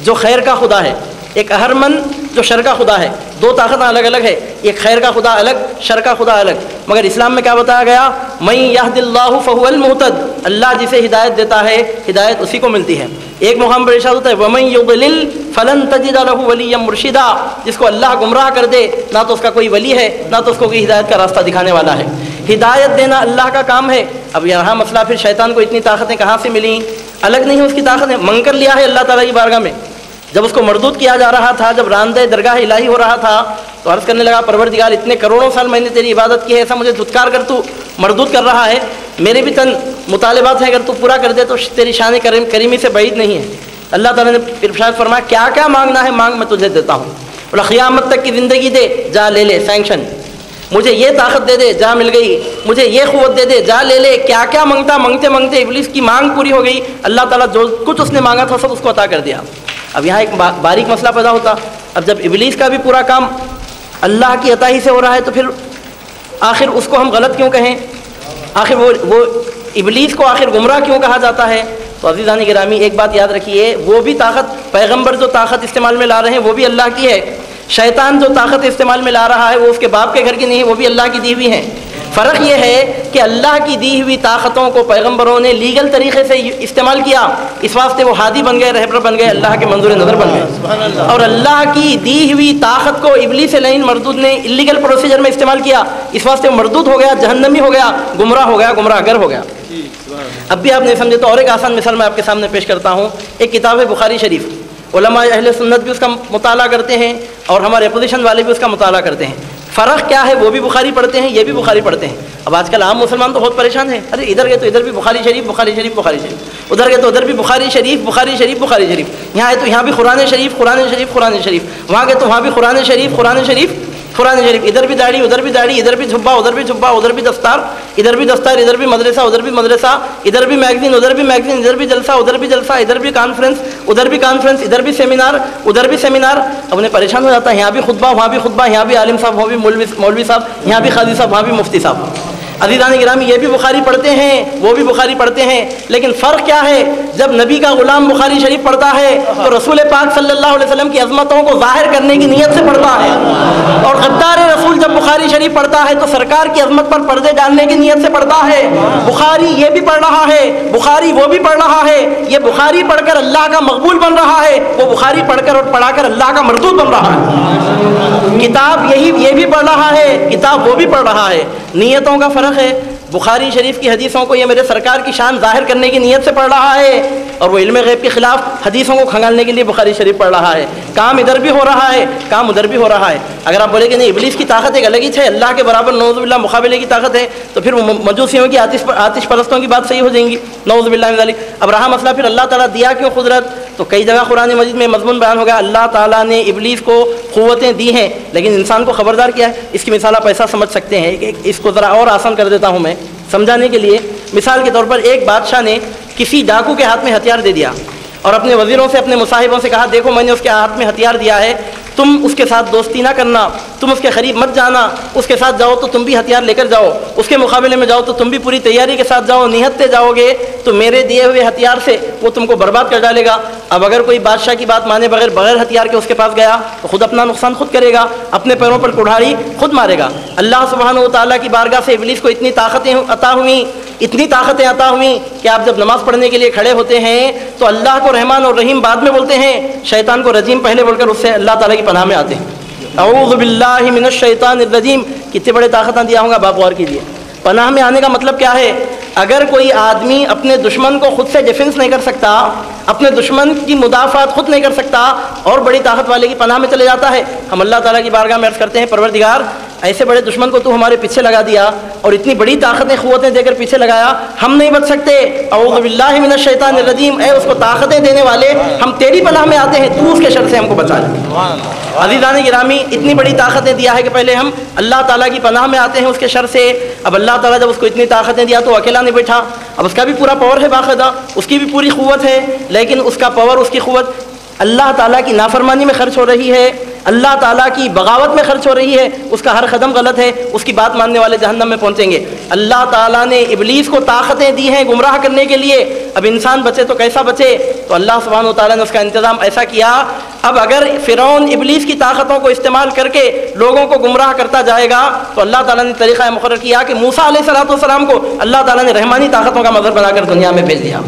جو خیر کا خدا ہے، ایک اہرمن جو شر کا خدا ہے، دو طاقتیں الگ الگ ہے، ایک خیر کا خدا الگ، شر کا خدا الگ۔ مگر اسلام میں کیا بتایا گیا؟ من یہد اللہ فہو المہتد، اللہ جسے ہدایت دیتا ہے ہدایت اسی کو ملتی ہے۔ ایک مقام پر ارشاد ہوتا ہے ومن یضلل فلن تجد له ولیا مرشدا، جس کو اللہ گمراہ کر دے نہ تو اس کا کوئی ولی ہے نہ تو اس کو کوئی ہدایت کا راستہ دکھانے والا ہے۔ ہدایت دینا اللہ کا کام ہے۔ اب یہاں مسئلہ پھر شیطان کو اتنی طاقتیں کہاں سے ملیں؟ الگ نہیں اس کی طاقتیں، منگ کر لیا ہے اللہ تعالیٰ کی بارگاہ میں۔ جب اس کو مردود کیا جا رہا تھا، جب راندہ درگاہ الہی ہو رہا تھا تو عرض کرنے لگا پروردگار اتنے کروڑوں سال میں نے تیری عبادت کی ہے، ایسا مجھے دھتکار کر تو مردود کر رہا ہے، میرے بھی تن مطالبات ہیں، اگر تو پورا کر دے تو تیری شان کریمی سے بعید نہیں ہے۔ اللہ تعالیٰ نے ارشاد فرمایا کیا کیا مانگنا ہے مانگ، میں تجھے دیتا ہوں۔ بولا قیامت تک کی زندگی دے، جا لے لے، سینکشن۔ مجھے یہ طاقت دے دے، جا مل گئی۔ مجھے یہ قوت دے دے، جا لے لے۔ کیا کیا مانگتا، مانگتے مانگتے ابلیس کی مانگ پوری ہو گئی، اللہ تعالیٰ جو کچھ اس نے مانگا تھا سب اس کو عطا کر دیا۔ اب یہاں ایک باریک مسئلہ پیدا ہوتا، اب جب ابلیس کا بھی پورا کام اللہ کی عطا ہی سے ہو رہا ہے تو پھر آخر اس کو ہم غلط کیوں کہیں؟ آخر وہ ابلیس کو آخر گمراہ کیوں کہا جاتا ہے؟ تو عزیزان گرامی ایک بات یاد رکھیے، وہ بھی طاقت، پیغمبر جو طاقت استعمال میں لا رہے ہیں وہ بھی اللہ کی ہے، شیطان جو طاقت استعمال میں لا رہا ہے وہ اس کے باپ کے گھر کی نہیں ہے، وہ بھی اللہ کی دی ہوئی ہیں۔ فرق یہ ہے کہ اللہ کی دی ہوئی طاقتوں کو پیغمبروں نے لیگل طریقے سے استعمال کیا، اس واسطے وہ ہادی بن گئے، رہبر بن گئے، اللہ کے منظور نظر بن گئے۔ اور اللہ کی دی ہوئی طاقت کو ابلیس لعین مردود نے اللیگل پروسیجر میں استعمال کیا، اس واسطے وہ مردود ہو گیا، جہنمی ہو گیا، گمراہ ہو گیا، گمراہ گر ہو گیا۔ اب بھی آپ نہیں سمجھے تو اور ایک آسان مثال میں آپ کے سامنے پیش کرتا ہوں۔ ایک کتاب ہے بخاری شریف، علماء اہل سنت بھی اس کا مطالعہ کرتے ہیں اور ہمارے اپوزیشن والے بھی اس کا مطالعہ کرتے ہیں۔ فرق کیا ہے؟ وہ بھی بخاری پڑھتے ہیں، یہ بھی بخاری پڑھتے ہیں۔ اب آج کل عام مسلمان تو بہت پریشان ہیں، ارے ادھر گئے تو ادھر بھی بخاری شریف بخاری شریف بخاری شریف، ادھر گئے تو ادھر بھی بخاری شریف بخاری شریف بخاری شریف، یہاں آئے تو یہاں بھی قرآن شریف قرآن شریف قرآن شریف، وہاں گئے تو وہاں بھی قرآن شریف قرآن شریف قرآن شریف، ادھر بھی داڑھی ادھر بھی داڑھی، ادھر بھی جھبا ادھر بھی جھبا، ادھر بھی دستار ادھر بھی دستار، ادھر بھی مدرسہ ادھر بھی مدرسہ، ادھر بھی میگزین ادھر بھی میگزین، ادھر بھی جلسہ ادھر بھی جلسہ، ادھر بھی کانفرنس ادھر بھی کانفرنس، ادھر بھی سیمینار ادھر بھی سیمینار۔ اب انہیں پریشان ہو جاتا ہے، یہاں بھی خطبہ وہاں بھی خطبہ، یہاں بھی عالم صاحب وہاں بھی مولوی صاحب، یہاں بھی قاضی صاحب وہاں بھی مفتی صاحب۔ عزیزان گرامی یہ بھی بخاری پڑھتے ہیں وہ بھی بخاری پڑھتے ہیں، لیکن فرق کیا ہے؟ جب نبی کا غلام بخاری شریف پڑھتا ہے تو رسول پاک صلی اللہ علیہ وسلم کی عظمتوں کو ظاہر کرنے کی نیت سے پڑھتا ہے، اور غدار رسول جب بخاری شریف پڑھتا ہے تو سرکار کی عظمت پر پردے ڈالنے کی نیت سے پڑھتا ہے۔ بخاری یہ بھی پڑھ رہا ہے، بخاری وہ بھی پڑھ رہا ہے، یہ بخاری پڑھ کر اللہ کا مقبول بن رہا ہے، وہ بخاری پڑھ کر اور پڑھا کر اللہ کا مردود بن رہا ہے۔ کتاب یہ بھی پڑھ رہا ہے، کتاب وہ بھی پڑھ رہا ہے، نیتوں کا فرق ہے۔ بخاری شریف کی حدیثوں کو یہ میرے سرکار کی شان ظاہر کرنے کی نیت سے پڑھ رہا ہے، اور وہ علم غیب کے خلاف حدیثوں کو کھنگالنے کے لیے بخاری شریف پڑھ رہا ہے۔ کام ادھر بھی ہو رہا ہے، کام ادھر بھی ہو رہا ہے۔ اگر آپ بولے کہ نہیں ابلیس کی طاقت ایک الگ ہی ہے، اللہ کے برابر نعوذ باللہ مقابلے کی طاقت ہے، تو پھر مجوسیوں کی آتش پرستوں کی بات صحیح ہو جائیں گی، نعوذ باللہ من ذالک۔ اب رہا مسئلہ پھر اللہ تعالیٰ دیا کیوں قدرت، تو کئی جگہ قرآن مجید میں مضمون بیان ہو گیا، اللہ تعالیٰ نے ابلیس کو قوتیں دی ہیں لیکن انسان کو خبردار کیا ہے۔ اس کی مثال آپ ایسا سمجھ سکتے ہیں، اس کو ذرا اور آسان کر دیتا ہوں میں سمجھانے کے لیے۔ مثال کے طور پر ایک بادشاہ نے کسی ڈاکو کے ہاتھ میں ہتھیار دے دیا اور اپنے وزیروں سے اپنے مصاحبوں سے کہا دیکھو میں نے اس کے ہاتھ میں ہتھیار دیا ہے، تم اس کے ساتھ دوستی نہ کرنا، تم اس کے قریب مت جانا، اس کے ساتھ جاؤ تو تم بھی ہتھیار لے کر جاؤ، اس کے مقابلے میں جاؤ تو تم بھی پوری تیاری کے ساتھ جاؤ، نہتے جاؤ گے تو میرے دیے ہوئے ہتھیار سے وہ تم کو برباد کر ڈالے گا۔ اب اگر کوئی بادشاہ کی بات مانے بغیر ہتھیار کے اس کے پاس گیا تو خود اپنا نقصان خود کرے گا، اپنے پیروں پر کڑھاڑی خود مارے گا۔ اللہ سبحانہ و تعالیٰ کی بارگاہ سے ابلیس کو اتنی طاقتیں عطا ہوئیں کہ آپ جب نماز پڑھنے کے لیے کھڑے ہوتے ہیں تو اللہ کو رحمان اور رحیم بعد میں بولتے ہیں، شیطان کو رجیم پہلے بول کر اس سے اللہ تعالیٰ کی پناہ میں آتے ہیں۔ اعوذ باللہ من الشیطان الرجیم، کتنے بڑے طاقتیں دیا ہوں گا، باپ غور کیجیے۔ پناہ میں آنے کا مطلب کیا ہے؟ اگر کوئی آدمی اپنے دشمن کو خود سے ڈیفنس نہیں کر سکتا، اپنے دشمن کی مدافعت خود نہیں کر سکتا اور بڑی طاقت والے کی پناہ میں چلے جاتا ہے، ہم اللہ تعالیٰ کی بارگاہ میں عرض کرتے ہیں پروردگار ایسے بڑے دشمن کو تو ہمارے پیچھے لگا دیا اور اتنی بڑی طاقتیں قوتیں دے کر پیچھے لگایا, ہم نہیں بچ سکتے. اعوذ باللہ من الشیطان الرجیم, اے اس کو طاقتیں دینے والے, ہم تیری پناہ میں آتے ہیں, تو اس کے شر سے ہم کو بچا لے. عزیزان گرامی, اتنی بڑی طاقتیں دیا ہے کہ پہلے ہم اللہ تعالیٰ کی پناہ میں آتے ہیں اس کے شر سے. اب اللہ تعالیٰ جب اس کو اتنی طاقتیں دیا تو اکیلا نہیں بیٹھا, اب اس کا بھی پورا پاور ہے باقاعدہ, اس کی بھی پوری قوت ہے, لیکن اس کا پاور, اس کی قوت اللہ تعالیٰ کی نافرمانی میں خرچ ہو رہی ہے, اللہ تعالیٰ کی بغاوت میں خرچ ہو رہی ہے. اس کا ہر قدم غلط ہے, اس کی بات ماننے والے جہنم میں پہنچیں گے. اللہ تعالیٰ نے ابلیس کو طاقتیں دی ہیں گمراہ کرنے کے لیے. اب انسان بچے تو کیسا بچے؟ تو اللہ سبحانہ و تعالیٰ نے اس کا انتظام ایسا کیا. اب اگر فرعون ابلیس کی طاقتوں کو استعمال کر کے لوگوں کو گمراہ کرتا جائے گا تو اللہ تعالیٰ نے طریقہ مقرر کیا کہ موسیٰ علیہ السلام کو اللہ تعالیٰ نے رحمانی طاقتوں کا مظہر بنا کر دنیا میں بھیج دیا.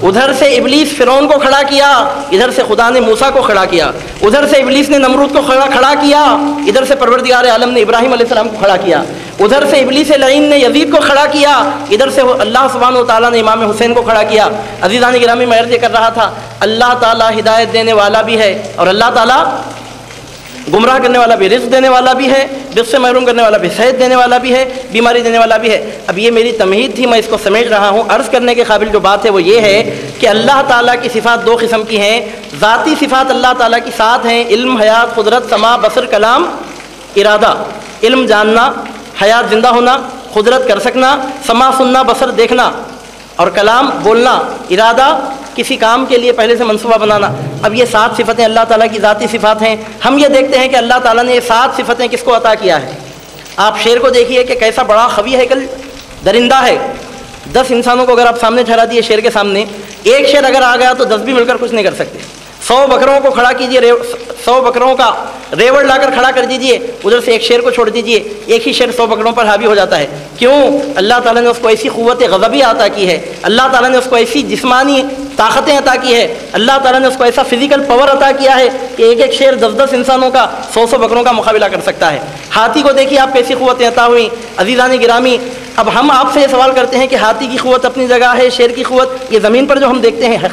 ادھر سے ابلیس فرعون کو کھڑا کیا, ادھر سے خدا نے موسیٰ کو کھڑا کیا. ادھر سے ابلیس نے نمرود کو کھڑا کیا, ادھر سے پروردگار عالم نے ابراہیم علیہ السلام کو کھڑا کیا. ادھر سے ابلیس لعین نے یزید کو کھڑا کیا, ادھر سے اللہ سبحانہ و تعالیٰ نے امام حسین کو کھڑا کیا. عزیزان گرامی, میں عرض یہ کر رہا تھا, اللہ تعالیٰ ہدایت دینے والا بھی ہے اور اللہ تعالیٰ گمراہ کرنے والا بھی, رزق دینے والا بھی ہے, رزق سے محروم کرنے والا بھی, صحت دینے والا بھی ہے, بیماری دینے والا بھی ہے. اب یہ میری تمہید تھی, میں اس کو سمیٹ رہا ہوں. عرض کرنے کے قابل جو بات ہے وہ یہ ہے کہ اللہ تعالیٰ کی صفات دو قسم کی ہیں. ذاتی صفات اللہ تعالیٰ کی 7 ہیں, علم, حیات, قدرت, سماع, بصر, کلام, ارادہ. علم جاننا, حیات زندہ ہونا, قدرت کر سکنا, سماع سننا, بصر دیکھنا, اور کلام بولنا, ارادہ کسی کام کے لیے پہلے سے منصوبہ بنانا. اب یہ 7 صفتیں اللہ تعالیٰ کی ذاتی صفات ہیں. ہم یہ دیکھتے ہیں کہ اللہ تعالیٰ نے یہ 7 صفتیں کس کو عطا کیا ہے. آپ شیر کو دیکھیے کہ کیسا بڑا خوی ہیکل درندہ ہے. 10 انسانوں کو اگر آپ سامنے ٹھہرا دیے شیر کے سامنے, ایک شیر اگر آ گیا تو 10 بھی مل کر کچھ نہیں کر سکتے. 100 بکروں کو کھڑا کیجیے, 100 بکروں کا ریوڑ لا کر کھڑا کر دیجیے, ادھر سے ایک شیر کو چھوڑ دیجیے, ایک ہی شیر 100 بکروں پر حاوی ہو جاتا ہے. کیوں؟ اللہ تعالیٰ نے اس کو ایسی قوت غضبیہ عطا کی ہے, اللہ تعالیٰ نے اس کو ایسی جسمانی طاقتیں عطا کی ہے, اللہ تعالیٰ نے اس کو ایسا فزیکل پاور عطا کیا ہے کہ ایک ایک شیر 10 انسانوں کا, 100 بکروں کا مقابلہ کر سکتا ہے. ہاتھی کو دیکھیے آپ, کیسی قوتیں عطا ہوئیں. عزیزان گرامی, اب ہم آپ سے یہ سوال کرتے ہیں کہ ہاتھی کی قوت اپنی جگہ ہے, شیر کی قوت یہ زمین پر جو ہم دیکھتے ہیں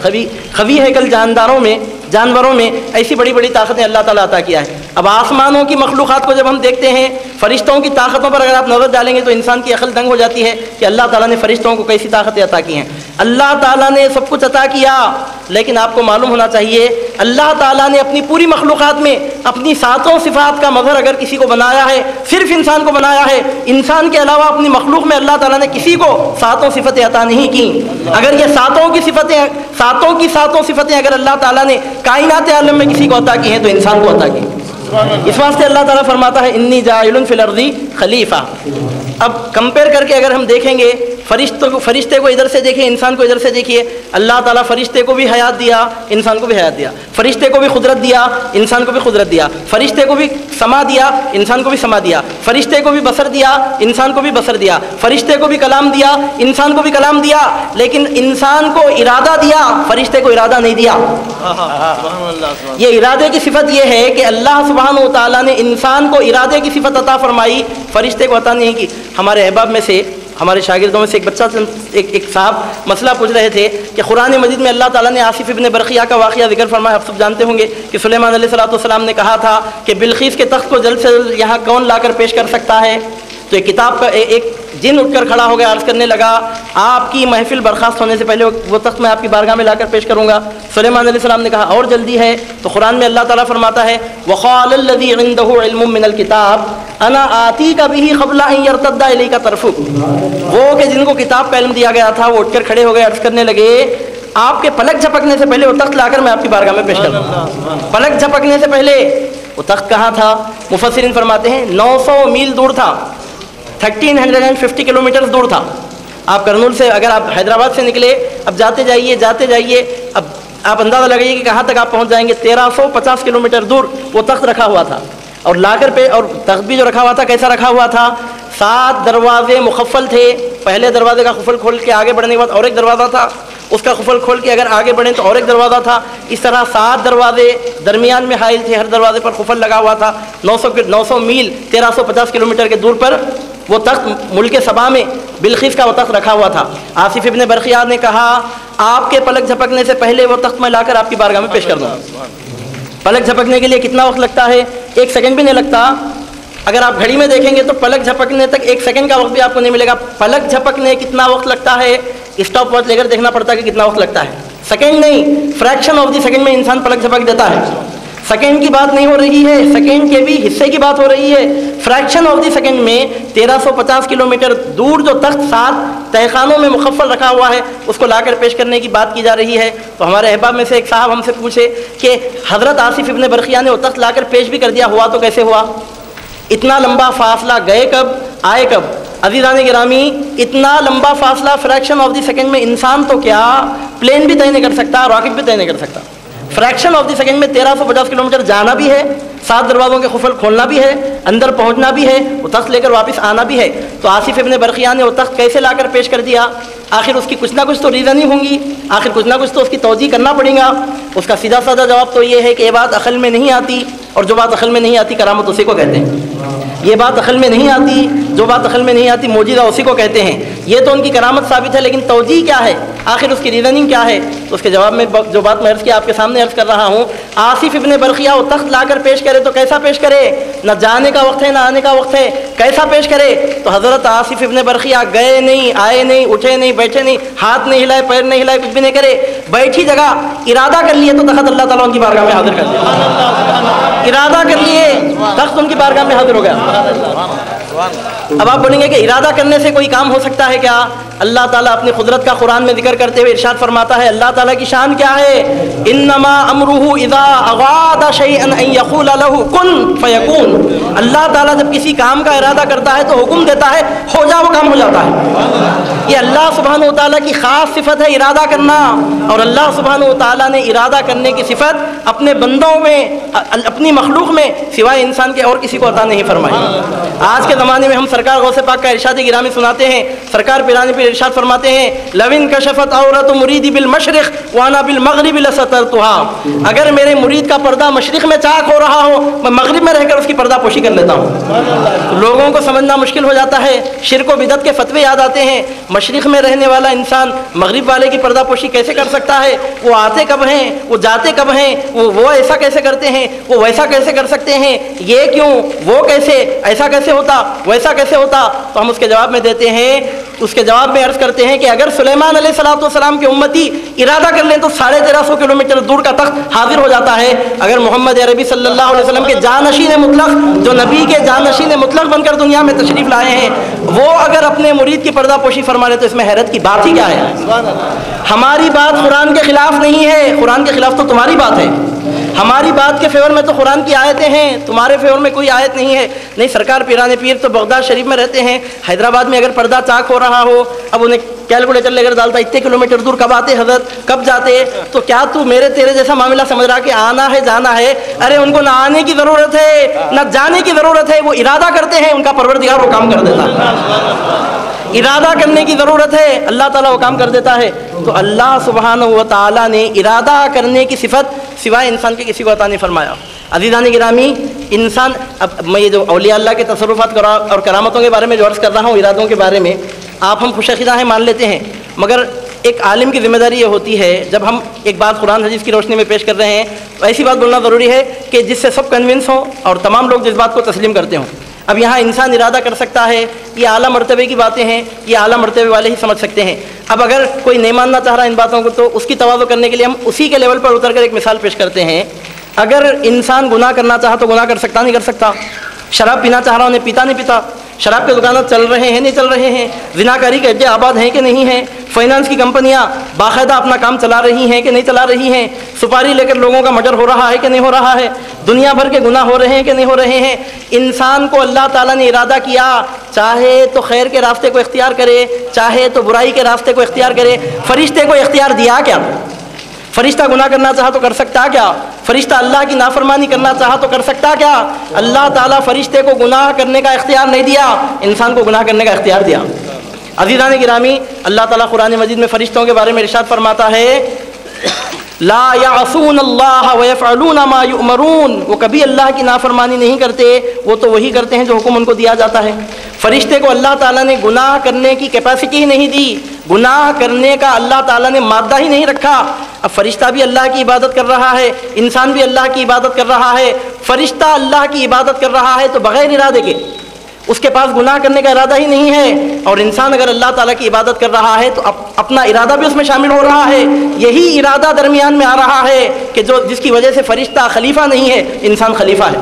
خوی ہیکل جانوروں میں ایسی بڑی بڑی طاقتیں اللہ تعالیٰ عطا کیا ہے. اب آسمانوں کی مخلوقات کو جب ہم دیکھتے ہیں, فرشتوں کی طاقتوں پر اگر آپ نظر ڈالیں گے تو انسان کی عقل دنگ ہو جاتی ہے کہ اللہ تعالیٰ نے فرشتوں کو کیسی طاقتیں عطا کی ہیں. اللہ تعالیٰ نے سب کچھ عطا کیا, لیکن آپ کو معلوم ہونا چاہیے اللہ تعالیٰ نے اپنی پوری مخلوقات میں اپنی 7 صفات کا مظہر اگر کسی کو بنایا ہے, صرف انسان کو بنایا ہے. انسان کے علاوہ اپنی مخلوق میں اللہ تعالیٰ نے کسی کو 7 صفتیں عطا نہیں کی. اگر یہ 7 صفتیں اگر اللہ تعالیٰ نے کائنات عالم میں کسی کو عطا کی ہیں تو انسان کو عطا کی. اس واسطے اللہ تعالیٰ فرماتا ہے انی جاعل فی الارض خلیفہ. اب کمپیئر کر کے اگر ہم دیکھیں گے, فرشتے کو ادھر سے دیکھیں, انسان کو ادھر سے دیکھیے. اللہ تعالیٰ فرشتے کو بھی حیات دیا, انسان کو بھی حیات دیا. فرشتے کو بھی قدرت دیا, انسان کو بھی قدرت دیا. فرشتے کو بھی سما دیا, انسان کو بھی سما دیا. فرشتے کو بھی بصر دیا, انسان کو بھی بصر دیا. فرشتے کو بھی کلام دیا, انسان کو بھی کلام دیا. لیکن انسان کو ارادہ دیا, فرشتے کو ارادہ نہیں دیا. یہ ارادے کی صفت یہ ہے کہ اللہ سبحانہ و تعالیٰ نے انسان کو ارادے کی صفت عطا فرمائی, فرشتے کو عطا نہیں کی. ہمارے احباب میں سے, ہمارے شاگردوں میں سے ایک بچہ ایک صاحب مسئلہ پوچھ رہے تھے کہ قرآن مجید میں اللہ تعالیٰ نے آصف ابن برقیہ کا واقعہ ذکر فرمایا. آپ سب جانتے ہوں گے کہ سلیمان علیہ السلام نے کہا تھا کہ بلقیس کے تخت کو جلد سے جلد یہاں کون لا کر پیش کر سکتا ہے. تو ایک کتاب کا ایک جن اٹھ کر کھڑا ہو گیا, عرض کرنے لگا آپ کی محفل برخاست ہونے سے پہلے وہ تخت میں آپ کی بارگاہ میں لا کر پیش کروں گا. سلیمان علیہ السلام نے کہا اور جلدی ہے. تو قرآن میں اللہ تعالیٰ فرماتا ہے وَقَالَ الَّذِي عِندَهُ عِلْمٌ مِّنَ الْكِتَابِ أَنَا آتِيكَ بِهِ قَبْلَ أَن يَرْتَدَّ إِلَيْكَ طَرْفُكَ. وہ کہ جن کو کتاب کا علم دیا گیا تھا وہ اٹھ کر کھڑے ہو گئے, عرض کرنے لگے آپ کے پلک جھپکنے سے پہلے وہ تخت لا کر میں آپ کی بارگاہ میں پیش کروں. پلک جھپکنے سے پہلے وہ تخت کہاں تھا؟ مفسرین فرماتے ہیں 900 میل دور تھا, 1350 کلومیٹر دور تھا. آپ کرنول سے اگر آپ حیدرآباد سے نکلے, اب جاتے جائیے, اب آپ اندازہ لگائیے کہ کہاں تک آپ پہنچ جائیں گے. 1350 کلومیٹر دور وہ تخت رکھا ہوا تھا, اور لا کر اور تخت بھی جو رکھا ہوا تھا کیسا رکھا ہوا تھا؟ 7 دروازے مقفل تھے. پہلے دروازے کا قفل کھول کے آگے بڑھنے کے بعد اور ایک دروازہ تھا, اس کا قفل کھول کے اگر آگے بڑھیں تو اور ایک دروازہ تھا. اس طرح 7 دروازے درمیان میں حائل تھے, ہر دروازے پر قفل لگا ہوا تھا. 900 میل 1350 کلومیٹر کے دور پر وہ تخت ملک سبا میں بلقیس کا وہ تخت رکھا ہوا تھا. آصف ابن برقیہ نے کہا آپ کے پلک جھپکنے سے پہلے وہ تخت میں لا کر آپ کی بارگاہ میں پیش کر دوں. پلک جھپکنے کے لیے کتنا وقت لگتا ہے؟ 1 سیکنڈ بھی نہیں لگتا. اگر آپ گھڑی میں دیکھیں گے تو پلک جھپکنے تک 1 سیکنڈ کا وقت بھی آپ کو نہیں ملے گا. پلک جھپکنے کتنا وقت لگتا ہے, اسٹاپ واچ لے کر دیکھنا پڑتا ہے کہ کتنا وقت لگتا ہے. سیکنڈ نہیں, فریکشن آف دی سیکنڈ میں انسان پلک جھپک دیتا ہے. سیکنڈ کی بات نہیں ہو رہی ہے, سیکنڈ کے بھی حصے کی بات ہو رہی ہے. فریکشن آف دی سیکنڈ میں 1350 کلومیٹر دور جو تخت 7 تہخانوں میں مخفل رکھا ہوا ہے اس کو لا کر پیش کرنے کی بات کی جا رہی ہے. تو ہمارے احباب میں سے ایک صاحب ہم سے پوچھے کہ حضرت آصف ابن برقیہ نے وہ تخت لا کر پیش بھی کر دیا, ہوا تو کیسے ہوا؟ اتنا لمبا فاصلہ گئے کب آئے کب؟ عزیزان گرامی, اتنا لمبا فاصلہ فریکشن آف دی سیکنڈ میں انسان تو کیا پلین بھی طے نہیں کر سکتا, راکٹ بھی طے نہیں کر سکتا. فریکشن آف دی سیکنڈ میں 1350 کلومیٹر جانا بھی ہے, 7 دروازوں کے قفل کھولنا بھی ہے, اندر پہنچنا بھی ہے, وہ تخت لے کر واپس آنا بھی ہے. تو آصف ابن برقیہ نے وہ تخت کیسے لا کر پیش کر دیا؟ آخر اس کی کچھ نہ کچھ تو ریزن ہی ہوں گی, آخر کچھ نہ کچھ تو اس کی توجیہ کرنا پڑے گا. اس کا سیدھا سادہ جواب تو یہ ہے کہ یہ بات عقل میں نہیں آتی, اور جو بات عقل میں نہیں آتی کرامت اسی کو کہتے ہیں. یہ بات عقل میں نہیں آتی, جو بات عقل میں نہیں آتی معجزہ اسی کو کہتے ہیں. یہ تو ان کی کرامت ثابت ہے, لیکن توجیہ کیا ہے, آخر اس کی ریزننگ کیا ہے؟ تو اس کے جواب میں جو بات میں عرض کی آپ کے سامنے عرض کر رہا ہوں, آصف ابن برقیہ وہ تخت لا کر پیش کرے تو کیسا پیش کرے؟ نہ جانے کا وقت ہے نہ آنے کا وقت ہے, کیسا پیش کرے؟ تو حضرت آصف ابن برقیہ گئے نہیں, آئے نہیں, اٹھے نہیں, بیٹھے نہیں, ہاتھ نہیں ہلائے, پیر نہیں ہلائے, کچھ بھی نہیں کرے, بیٹھی جگہ ارادہ کر لیے تو تخت اللہ تعالیٰ ان کی بارگاہ میں حاضر کر دیا. ارادہ کر لیے تخت ان کی بارگاہ میں حاضر ہو گیا. اب آپ بولیں گے کہ ارادہ کرنے سے کوئی کام ہو سکتا ہے کیا؟ اللہ تعالیٰ اپنی قدرت کا قرآن میں ذکر کرتے ہوئے ارشاد فرماتا ہے, اللہ تعالیٰ کی شان کیا ہے؟ انما امرہ اذا اراد شیئا ان یقول لہ کن فیکون. اللہ تعالیٰ جب کسی کام کا ارادہ کرتا ہے تو حکم دیتا ہے, ہو جا, وہ کام ہو جاتا ہے. یہ اللہ سبحانہ و تعالیٰ کی خاص صفت ہے ارادہ کرنا, اور اللہ سبحانہ و تعالیٰ نے ارادہ کرنے کی صفت اپنے بندوں میں, اپنی مخلوق میں سوائے انسان کے اور کسی کو عطا نہیں فرمائی. آج کے زمانے میں ہم سرکار غوث پاک کا ارشاد گرامی سناتے ہیں. سرکار پیرانی پیر ارشاد فرماتے ہیں, لوین کشفت عورت مریدی بالمشرق وانا بالمغرب لسترتها. اگر میرے مرید کا پردہ مشرق میں چاک ہو رہا ہو, میں مغرب میں رہ کر اس کی پردہ پوشی کر لیتا ہوں. لوگوں کو سمجھنا مشکل ہو جاتا ہے, شرک و بدعت کے فتوے یاد آتے ہیں. مشرق میں رہنے والا انسان مغرب والے کی پردہ پوشی کیسے کر سکتا ہے؟ وہ آتے کب ہیں, وہ جاتے کب ہیں, وہ ایسا کیسے کرتے ہیں, وہ ویسا کیسے کر سکتے ہیں, یہ کیوں, وہ کیسے, ایسا کیسے ہوتا, ویسا کیسے ہوتا؟ تو ہم اس کے جواب میں دیتے ہیں, اس کے جواب میں عرض کرتے ہیں کہ اگر سلیمان علیہ السلام کے امتی ارادہ کر لیں تو 1350 کلومیٹر دور کا تخت حاضر ہو جاتا ہے. اگر محمد عربی صلی اللہ علیہ وسلم کے جانشین مطلق, جو نبی کے جانشین مطلق بن کر دنیا میں تشریف لائے ہیں, وہ اگر اپنے مرید کی پردہ پوشی فرما لے تو اس میں حیرت کی بات ہی کیا ہے؟ ہماری بات قرآن کے خلاف نہیں ہے, قرآن کے خلاف تو تمہاری بات ہے. ہماری بات کے فیور میں تو قرآن کی آیتیں ہیں, تمہارے فیور میں کوئی آیت نہیں ہے. نہیں, سرکار پیران پیر تو بغداد شریف میں رہتے ہیں, حیدرآباد میں اگر پردہ چاک ہو رہا ہو, اب انہیں کیلکولیٹر لے کر ڈالتا اتنے کلومیٹر دور کب آتے حضرت, کب جاتے, تو کیا تو میرے تیرے جیسا معاملہ سمجھ رہا کہ آنا ہے جانا ہے؟ ارے ان کو نہ آنے کی ضرورت ہے نہ جانے کی ضرورت ہے, وہ ارادہ کرتے ہیں, ان کا پروردگار وہ کام کر دیتا ہے. ارادہ کرنے کی ضرورت ہے, اللہ تعالیٰ وہ کام کر دیتا ہے. تو اللہ سبحانہ و تعالیٰ نے ارادہ کرنے کی صفت سوائے انسان کے کسی کو عطا نہیں فرمایا. عزیزان گرامی, انسان, اب میں یہ جو اولیاء اللہ کے تصرفات اور کرامتوں کے بارے میں جو عرض کر رہا ہوں, ارادوں کے بارے میں, آپ ہم خوش عقیدہ ہیں, مان لیتے ہیں, مگر ایک عالم کی ذمہ داری یہ ہوتی ہے جب ہم ایک بات قرآن حدیث کی روشنی میں پیش کر رہے ہیں تو ایسی بات بولنا ضروری ہے کہ جس سے سب کنونس ہوں اور تمام لوگ جس بات کو تسلیم کرتے ہوں. اب یہاں انسان ارادہ کر سکتا ہے, یہ اعلیٰ مرتبے کی باتیں ہیں, یہ اعلیٰ مرتبے والے ہی سمجھ سکتے ہیں. اب اگر کوئی نہیں ماننا چاہ رہا ان باتوں کو تو اس کی تواضع کرنے کے لیے ہم اسی کے لیول پر اتر کر ایک مثال پیش کرتے ہیں. اگر انسان گناہ کرنا چاہا تو گناہ کر سکتا نہیں کر سکتا, شراب پینا چاہ رہا انہیں پیتا نہیں پیتا, شراب کے دکانات چل رہے ہیں نہیں چل رہے ہیں, زناکاری کے اڈے آباد ہیں کہ نہیں ہیں, فائنانس کی کمپنیاں باقاعدہ اپنا کام چلا رہی ہیں کہ نہیں چلا رہی ہیں, سپاری لے کر لوگوں کا مرڈر ہو رہا ہے کہ نہیں ہو رہا ہے, دنیا بھر کے گناہ ہو رہے ہیں کہ نہیں ہو رہے ہیں. انسان کو اللہ تعالیٰ نے ارادہ کیا, چاہے تو خیر کے راستے کو اختیار کرے, چاہے تو برائی کے راستے کو اختیار کرے. فرشتے کو اختیار دیا کیا؟ فرشتہ گناہ کرنا چاہا تو کر سکتا کیا؟ فرشتہ اللہ کی نافرمانی کرنا چاہا تو کر سکتا کیا؟ اللہ تعالیٰ فرشتے کو گناہ کرنے کا اختیار نہیں دیا, انسان کو گناہ کرنے کا اختیار دیا. عزیزان گرامی, اللہ تعالیٰ قرآن مجید میں فرشتوں کے بارے میں ارشاد فرماتا ہے, لا یعصون اللہ ویفعلون ما یؤمرون. وہ کبھی اللہ کی نافرمانی نہیں کرتے, وہ تو وہی کرتے ہیں جو حکم ان کو دیا جاتا ہے. فرشتے کو اللہ تعالیٰ نے گناہ کرنے کی کیپیسٹی ہی نہیں دی, گناہ کرنے کا اللہ تعالیٰ نے مادہ ہی نہیں رکھا. اب فرشتہ بھی اللہ کی عبادت کر رہا ہے، انسان بھی اللہ کی عبادت کر رہا ہے. فرشتہ اللہ کی عبادت کر رہا ہے تو بغیر ارادے کے، اس کے پاس گناہ کرنے کا ارادہ ہی نہیں ہے، اور انسان اگر اللہ تعالیٰ کی عبادت کر رہا ہے تو اپنا ارادہ بھی اس میں شامل ہو رہا ہے. یہی ارادہ درمیان میں آ رہا ہے کہ جس کی وجہ سے فرشتہ خلیفہ نہیں ہے، انسان خلیفہ ہے.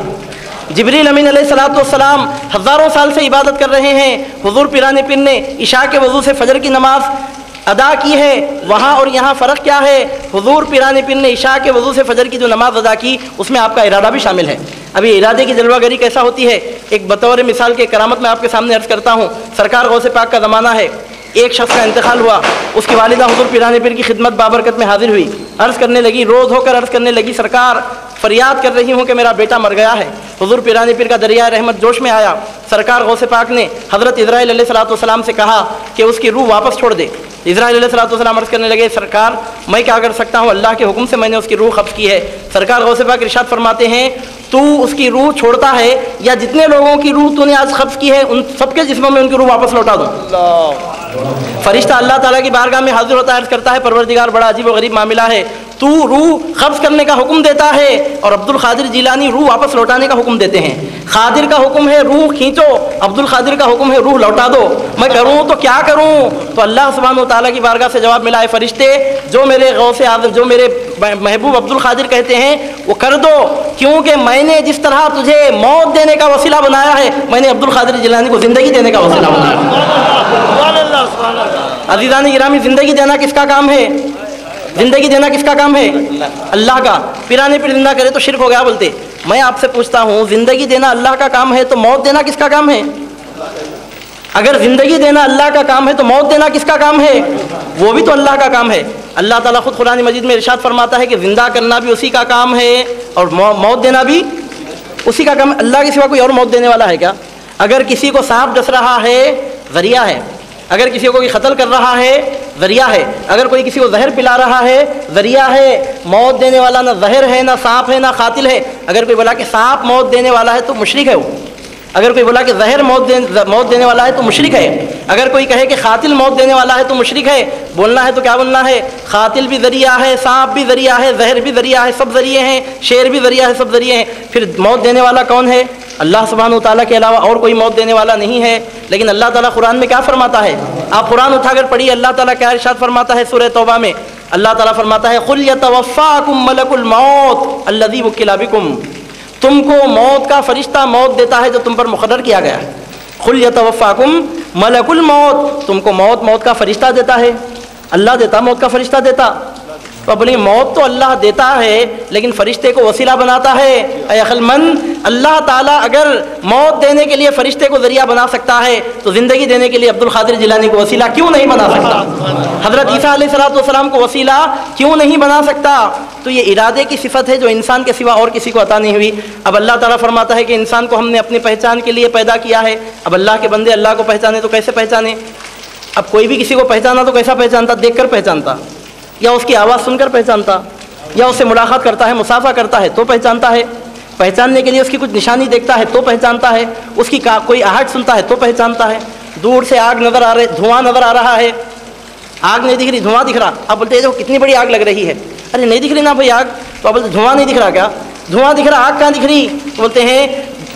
جبریل امین علیہ الصلوۃ والسلام ہزاروں سال سے عبادت کر رہے ہیں. حضور پیرانے پیر نے عشاء کے وضو سے فجر کی نماز ادا کی ہے. وہاں اور یہاں فرق کیا ہے؟ حضور پیرانے پیر نے عشاء کے وضو سے فجر کی جو نماز ادا کی اس میں آپ کا ارادہ بھی شامل ہے. ابھی ارادے کی جلوہ گری کیسا ہوتی ہے؟ ایک بطور مثال کے کرامت میں آپ کے سامنے عرض کرتا ہوں. سرکار غوث پاک کا زمانہ ہے، ایک شخص کا انتقال ہوا، اس کی والدہ حضور پیرانے پیر کی خدمت بابرکت میں حاضر ہوئی. عرض کرنے لگی، روز ہو کر عرض کرنے لگی، سرکار فریاد کر رہی ہوں کہ میرا بیٹا مر گیا ہے. حضور پیرانے پیر کا دریائے رحمت جوش میں آیا. سرکار غوث پاک نے حضرت اسرائیل علیہ الصلوۃ والسلام سے کہا کہ اس کی روح واپس چھوڑ دے. اسرائیل علیہ الصلوۃ والسلام عرض کرنے لگے، سرکار میں کیا کر سکتا ہوں؟ اللہ کے حکم سے میں نے اس کی روح قبض کی ہے. سرکار غوث پاک ارشاد فرماتے ہیں، تو اس کی روح چھوڑتا ہے یا جتنے لوگوں کی روح تو نے آج قبض کی ہے ان سب کے جسموں میں ان کی روح واپس لوٹا دو. فرشتہ اللہ تعالیٰ کی بارگاہ میں حاضر ہوتا ہے، عرض کرتا ہے، پروردگار بڑا عجیب و غریب معاملہ ہے، تو روح قبض کرنے کا حکم دیتا ہے اور عبد القادر جیلانی روح واپس لوٹانے کا حکم دیتے ہیں. قادر کا حکم ہے روح کھینچو، عبد القادر کا حکم ہے روح لوٹا دو. میں کروں تو کیا کروں؟ تو اللہ سبحانہ و تعالیٰ کی بارگاہ سے جواب ملا ہے، فرشتے جو میرے غوث اعظم، جو میرے محبوب عبد القادر کہتے ہیں وہ کر دو، کیونکہ میں نے جس طرح تجھے موت دینے کا وسیلہ بنایا ہے میں نے عبد القادر جیلانی کو زندگی دینے کا وسیلہ بنایا. عزیزان گرامی، زندگی دینا کس کا کام ہے؟ زندگی دینا کس کا کام ہے؟ اللہ کا. پیرانے پیر زندہ کرے تو شرک ہو گیا بولتے. میں آپ سے پوچھتا ہوں، زندگی دینا اللہ کا کام ہے تو موت دینا کس کا کام ہے؟ اگر زندگی دینا اللہ کا کام ہے تو موت دینا کس کا کام ہے؟ وہ بھی تو اللہ کا کام ہے. اللہ تعالیٰ خود قرآن مجید میں ارشاد فرماتا ہے کہ زندہ کرنا بھی اسی کا کام ہے اور موت دینا بھی اسی کا کام ہے. اللہ کے سوا کوئی اور موت دینے والا ہے کیا؟ اگر کسی کو سانپ ڈس رہا ہے ذریعہ ہے، اگر کسی کو کوئی قتل کر رہا ہے ذریعہ ہے، اگر کوئی کسی کو زہر پلا رہا ہے ذریعہ ہے. موت دینے والا نہ زہر ہے، نہ سانپ ہے، نہ قاتل ہے. اگر کوئی بولا کہ سانپ موت دینے والا ہے تو مشرک ہے وہ. اگر کوئی بولا کہ زہر موت دینے والا ہے تو مشرک ہے. اگر کوئی کہے کہ قاتل موت دینے والا ہے تو مشرک ہے. بولنا ہے تو کیا بولنا ہے؟ قاتل بھی ذریعہ ہے، سانپ بھی ذریعہ ہے، زہر بھی ذریعہ ہے، سب ذریعے ہیں، شیر بھی ذریعہ ہے، سب ذریعے ہیں. پھر موت دینے والا کون ہے؟ اللہ سبحانہ و تعالیٰ کے علاوہ اور کوئی موت دینے والا نہیں ہے. لیکن اللہ تعالیٰ قرآن میں کیا فرماتا ہے؟ آپ قرآن اٹھا کر پڑھیے، اللہ تعالیٰ کیا ارشاد فرماتا ہے سورہ توبہ میں؟ اللہ تعالیٰ فرماتا ہے، قُلْ يَتَوَفَّاكُم مَلَكُ الْمَوْتِ الَّذِي وُكِّلَ بِكُمْ. تم کو موت کا فرشتہ موت دیتا ہے جو تم پر مقرر کیا گیا ہے. قُلْ يَتَوَفَّاكُم مَلَكُ الْمَوْتِ. تم کو موت کا فرشتہ دیتا ہے. اللہ دیتا، موت کا فرشتہ دیتا. تو بولیں موت تو اللہ دیتا ہے لیکن فرشتے کو وسیلہ بناتا ہے. اے عقل مند، اللہ تعالیٰ اگر موت دینے کے لیے فرشتے کو ذریعہ بنا سکتا ہے تو زندگی دینے کے لیے عبد القادر جیلانی کو وسیلہ کیوں نہیں بنا سکتا؟ حضرت عیسیٰ علیہ السلام کو وسیلہ کیوں نہیں بنا سکتا؟ تو یہ ارادے کی صفت ہے جو انسان کے سوا اور کسی کو عطا نہیں ہوئی. اب اللہ تعالیٰ فرماتا ہے کہ انسان کو ہم نے اپنی پہچان کے لیے پیدا کیا ہے. اب اللہ کے بندے اللہ کو پہچانے تو کیسے پہچانے؟ اب کوئی بھی کسی کو پہچانا تو کیسا پہچانتا؟ دیکھ کر پہچانتا، یا اس کی آواز سن کر پہچانتا، یا اس سے ملاقات کرتا ہے، مصافحہ کرتا ہے تو پہچانتا ہے. پہچاننے کے لیے اس کی کچھ نشانی دیکھتا ہے تو پہچانتا ہے، اس کی کوئی آہٹ سنتا ہے تو پہچانتا ہے. دور سے آگ نظر آ رہے، دھواں نظر آ رہا ہے، آگ نہیں دکھ رہی، دھواں دکھ رہا. آپ بولتے ہیں کتنی بڑی آگ لگ رہی ہے. ارے نہیں دکھ رہی نا بھائی آگ. تو آپ بولتے دھواں نہیں دکھ رہا. کیا دھواں دکھ رہا، آگ کہاں دکھ رہی؟ تو بولتے ہیں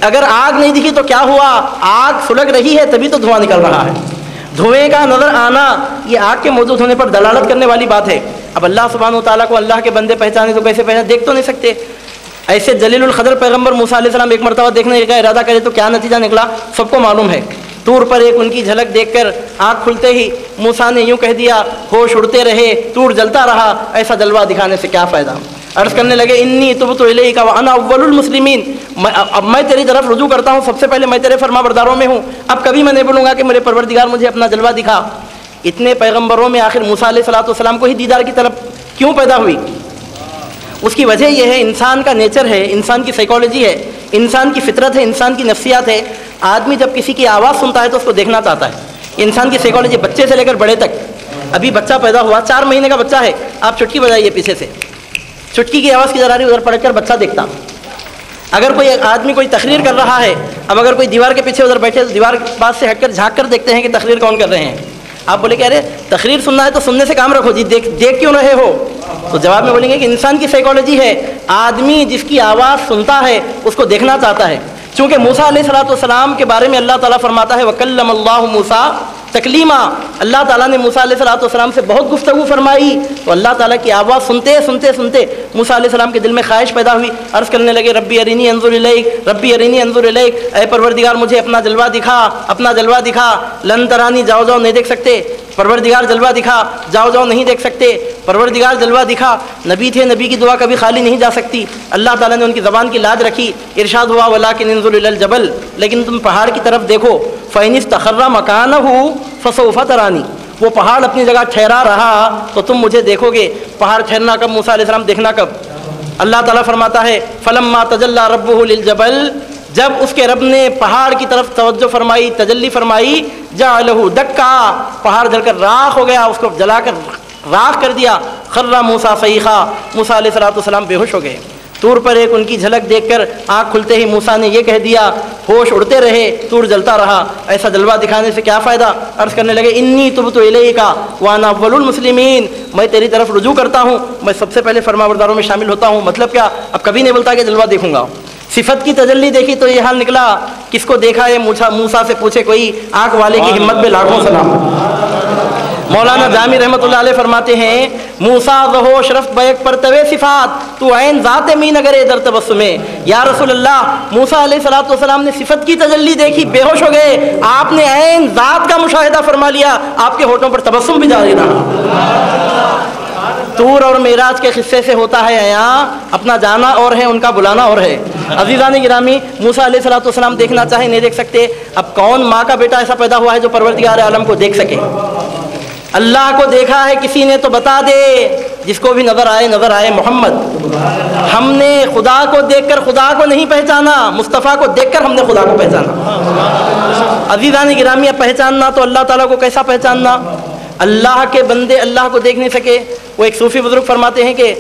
اگر آگ نہیں دکھی تو کیا ہوا؟ آگ سلگ رہی ہے تبھی تو دھواں نکل رہا ہے. دھوئیں کا نظر آنا یہ آگ کے موجود ہونے پر دلالت کرنے والی بات ہے. اب اللہ سبحانہ و تعالیٰ کو اللہ کے بندے پہچانے تو کیسے پہچانے؟ دیکھ تو نہیں سکتے. ایسے جلیل القدر پیغمبر موسیٰ علیہ السلام ایک مرتبہ دیکھنے کا ارادہ کرے تو کیا نتیجہ نکلا سب کو معلوم ہے. طور پر ایک ان کی جھلک دیکھ کر آنکھ کھلتے ہی موسیٰ نے یوں کہہ دیا، ہوش اڑتے رہے، طور جلتا رہا. ایسا جلوہ دکھانے سے کیا فائدہ؟ عرض کرنے لگے انی تبت الیک وانا اول المسلمین. اب میں تیری طرف رجوع کرتا ہوں، سب سے پہلے میں تیرے فرما برداروں میں ہوں. اب کبھی میں نہیں بولوں گا کہ میرے پروردگار مجھے اپنا جلوہ دکھا. اتنے پیغمبروں میں آخر موسیٰ علیہ السلام کو ہی دیدار کی طرف کیوں پیدا ہوئی؟ اس کی وجہ یہ ہے، انسان کا نیچر ہے، انسان کی سائیکالوجی ہے، انسان کی فطرت ہے، انسان کی نفسیات ہے. آدمی جب کسی کی آواز سنتا ہے تو اس کو دیکھنا چاہتا ہے. انسان کی سائیکالوجی بچے سے لے کر بڑے تک. ابھی بچہ پیدا ہوا، 4 مہینے کا بچہ ہے، آپ چٹکی بجائیے پیچھے سے، چٹکی کی آواز کدھر آ رہی ہے ادھر پڑھ کر بچہ دیکھتا. اگر کوئی آدمی کوئی تقریر کر رہا ہے، اب اگر کوئی دیوار کے پیچھے ادھر بیٹھے تو دیوار کے پاس سے ہٹ کر جھانک کر دیکھتے ہیں کہ تقریر کون کر رہے ہیں. آپ بولے کہ ارے تقریر سننا ہے تو سننے سے کام رکھو جی، دیکھ کیوں رہے ہو؟ تو جواب میں بولیں گے کہ انسان کی سائیکالوجی ہے، آدمی جس کی آواز سنتا ہے اس کو دیکھنا چاہتا ہے۔ چونکہ موسیٰ علیہ السلام کے بارے میں اللہ تعالیٰ فرماتا ہے وَكَلَّمَ اللَّهُ مُوسَىٰ تکلیما، اللہ تعالیٰ نے موسیٰ علیہ السلام سے بہت گفتگو فرمائی۔ تو اللہ تعالیٰ کی آواز سنتے سنتے موسیٰ علیہ السلام کے دل میں خواہش پیدا ہوئی، عرض کرنے لگے ربی ارینی انظر الیک، ربی ارینی انظر الیک، اے پروردگار مجھے اپنا جلوہ دکھا، اپنا جلوہ دکھا۔ لن ترانی، جاؤ نہیں دیکھ سکتے، پروردگار جلوہ دکھا، جاؤ نہیں دیکھ سکتے، پروردگار جلوہ دکھا۔ نبی تھے، نبی کی دعا کبھی خالی نہیں جا سکتی، اللہ تعالیٰ نے ان کی زبان کی لاج رکھی۔ ارشاد ہوا وَلَٰكِنْ انظُرْ إِلَى الْجَبَلِ، لیکن تم پہاڑ کی طرف دیکھو، فَإِنِ اسْتَقَرَّ مَكَانَهُ فَسَوْفَ تَرَانِي، وہ پہاڑ اپنی جگہ ٹھہرا رہا تو تم مجھے دیکھو گے۔ پہاڑ ٹھہرنا کب؟ موسیٰ علیہ السلام دیکھنا کب؟ اللہ تعالیٰ فرماتا ہے فَلَمَّا تَجَلَّىٰ رَبُّهُ لِلْجَبَلِ، جب اس کے رب نے پہاڑ کی طرف توجہ فرمائی، تجلی فرمائی، جعلہ دکا، پہاڑ جل کر راکھ ہو گیا، اس کو جلا کر راکھ کر دیا۔ خر موسیٰ صیحا، موسیٰ علیہ السلام بے ہوش ہو گئے۔ طور پر ایک ان کی جھلک دیکھ کر آنکھ کھلتے ہی موسیٰ نے یہ کہہ دیا، ہوش اڑتے رہے، طور جلتا رہا، ایسا جلوہ دکھانے سے کیا فائدہ؟ عرض کرنے لگے انی تبت الیک وانا اول المسلمین، میں تیری طرف رجوع کرتا ہوں، میں سب سے پہلے فرمانبرداروں میں شامل ہوتا ہوں۔ مطلب کیا؟ اب کبھی نہیں بولتا کہ جلوہ دیکھوں گا۔ صفت کی تجلی دیکھی تو یہ حال نکلا، کس کو دیکھا ہے؟ موسیٰ سے پوچھے کوئی، آنکھ والے کی ہمت پہ لاکھوں سلام۔ مولانا جامی رحمۃ اللہ علیہ فرماتے ہیں موسیٰ ظہو شرف بیک پرتوے صفات، تو عین ذات می نگرے در تبسمے۔ یا رسول اللہ، موسیٰ علیہ السلام نے صفت کی تجلی دیکھی، بے ہوش ہو گئے، آپ نے عین ذات کا مشاہدہ فرما لیا، آپ کے ہونٹوں پر تبسم بھی جاری رہا۔ طور اور معراج کے قصے سے ہوتا ہے عیاں، اپنا جانا اور ہے، ان کا بلانا اور ہے۔ عزیزان گرامی، موسیٰ علیہ السلام دیکھنا چاہے نہیں دیکھ سکتے، اب کون ماں کا بیٹا ایسا پیدا ہوا ہے جو پروردگار عالم کو دیکھ سکے؟ اللہ کو دیکھا ہے کسی نے تو بتا دے، جس کو بھی نظر آئے محمد۔ ہم نے خدا کو دیکھ کر خدا کو نہیں پہچانا، مصطفیٰ کو دیکھ کر ہم نے خدا کو پہچانا۔ عزیزان گرامی، اب پہچاننا تو اللہ تعالیٰ کو کیسا پہچاننا؟ اللہ کے بندے اللہ کو دیکھ نہیں سکے۔ وہ ایک صوفی بزرگ فرماتے ہیں کہ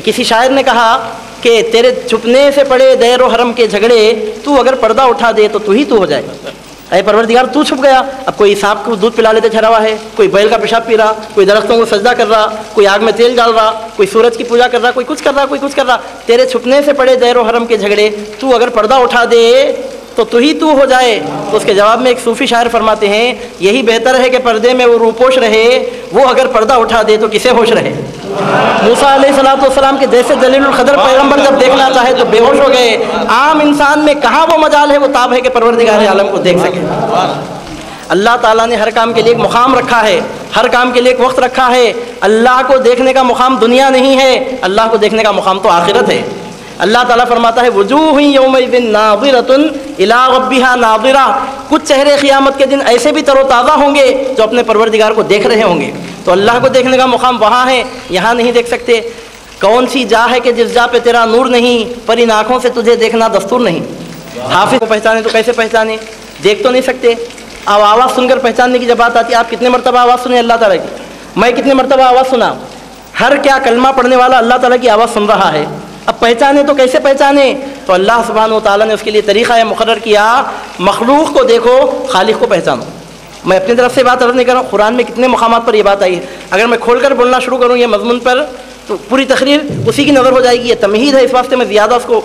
کسی شاعر نے کہا کہ تیرے چھپنے سے پڑے دیر و حرم کے جھگڑے، تو اگر پردہ اٹھا دے تو ہی تو ہو جائے۔ اے پروردگار تو چھپ گیا، اب کوئی سانپ کو دودھ پلا لیتے ٹھہرا ہوا ہے، کوئی بیل کا پیشاب پی رہا، کوئی درختوں کو سجدہ کر رہا، کوئی آگ میں تیل ڈال رہا، کوئی سورج کی پوجا کر رہا، کوئی کچھ کر رہا، کوئی کچھ کر رہا۔ تیرے چھپنے سے پڑے دیر و حرم کے جھگڑے، تو اگر پردہ اٹھا دے تو ہی تو ہو جائے۔ تو اس کے جواب میں ایک صوفی شاعر فرماتے ہیں یہی بہتر ہے کہ پردے میں وہ روپوش رہے، وہ اگر پردہ اٹھا دے تو کسے ہوش رہے؟ موسیٰ علیہ السلام کے جیسے جلیل القدر پیغمبر جب دیکھنا چاہے تو بے ہوش ہو گئے۔ عام انسان میں کہاں وہ مجال ہے، وہ تاب ہے کہ پروردگار عالم کو دیکھ سکے۔ اللہ تعالیٰ نے ہر کام کے لیے ایک مقام رکھا ہے، ہر کام کے لیے ایک وقت رکھا ہے۔ اللہ کو دیکھنے کا مقام دنیا نہیں ہے، اللہ کو دیکھنے کا مقام تو آخرت ہے۔ اللہ تعالیٰ فرماتا ہے وجوہ یومئذ ناظرۃ الی ربھا ناظرہ، کچھ چہرے قیامت کے دن ایسے بھی تر و تازہ ہوں گے جو اپنے پروردگار کو دیکھ رہے ہوں گے۔ تو اللہ کو دیکھنے کا مقام وہاں ہے، یہاں نہیں دیکھ سکتے۔ کون سی جا ہے کہ جس جا پہ تیرا نور نہیں، پر ان آنکھوں سے تجھے دیکھنا دستور نہیں۔ حافظ کو پہچانے تو کیسے پہچانے؟ دیکھ تو نہیں سکتے۔ اب آواز سن کر پہچاننے کی جب بات آتی ہے، آپ کتنے مرتبہ آواز سنیں اللہ تعالیٰ کی؟ میں کتنے مرتبہ آواز سنا؟ ہر کیا کلمہ پڑھنے والا اللہ تعالیٰ کی آواز سن رہا ہے۔ اب پہچانے تو کیسے پہچانے؟ تو اللہ سبحانہ و تعالیٰ نے اس کے لیے طریقہ مقرر کیا، مخلوق کو دیکھو، خالق کو پہچانو۔ میں اپنی طرف سے بات عرض نہیں کر رہا ہوں، قرآن میں کتنے مقامات پر یہ بات آئی ہے۔ اگر میں کھول کر بولنا شروع کروں یہ مضمون پر تو پوری تقریر اسی کی نظر ہو جائے گی۔ یہ تمہید ہے، اس واسطے میں زیادہ اس کو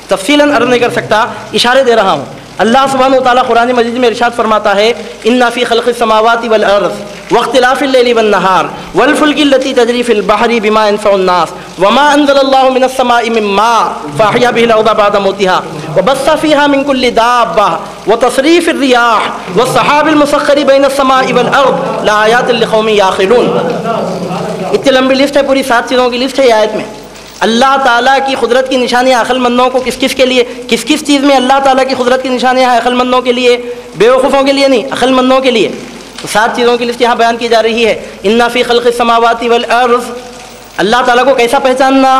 تفصیلاً عرض نہیں کر سکتا، اشارے دے رہا ہوں۔ اللہ سبحانہ و تعالیٰ قرآن مجید میں ارشاد فرماتا ہے ان فی خلق السماوات والارض واختلاف اللیل والنہار والفلک التی تجری فی البحر بما ينفع الناس وما انزل اللہ من السماء من ماء فاحیا به الارض بعد موتها وبث فيها من كل دابة وتصریف الرياح والسحاب المسخر بین السماء والارض لآیات لقوم یعقلون۔ اتنی لمبی لسٹ ہے، پوری 7 چیزوں کی لسٹ ہے یہ آیت میں۔ اللہ تعالیٰ کی قدرت کی نشانیاں عقل مندوں کو کس کس کے لیے، کس کس چیز میں اللہ تعالیٰ کی قدرت کی نشانیاں ہیں؟ عقل مندوں کے لیے، بیوقوفوں کے لیے نہیں، عقل مندوں کے لیے۔ تو 7 چیزوں کی لسٹ یہاں بیان کی جا رہی ہے۔ ان فی خلق السماوات والارض، اللہ تعالیٰ کو کیسا پہچاننا؟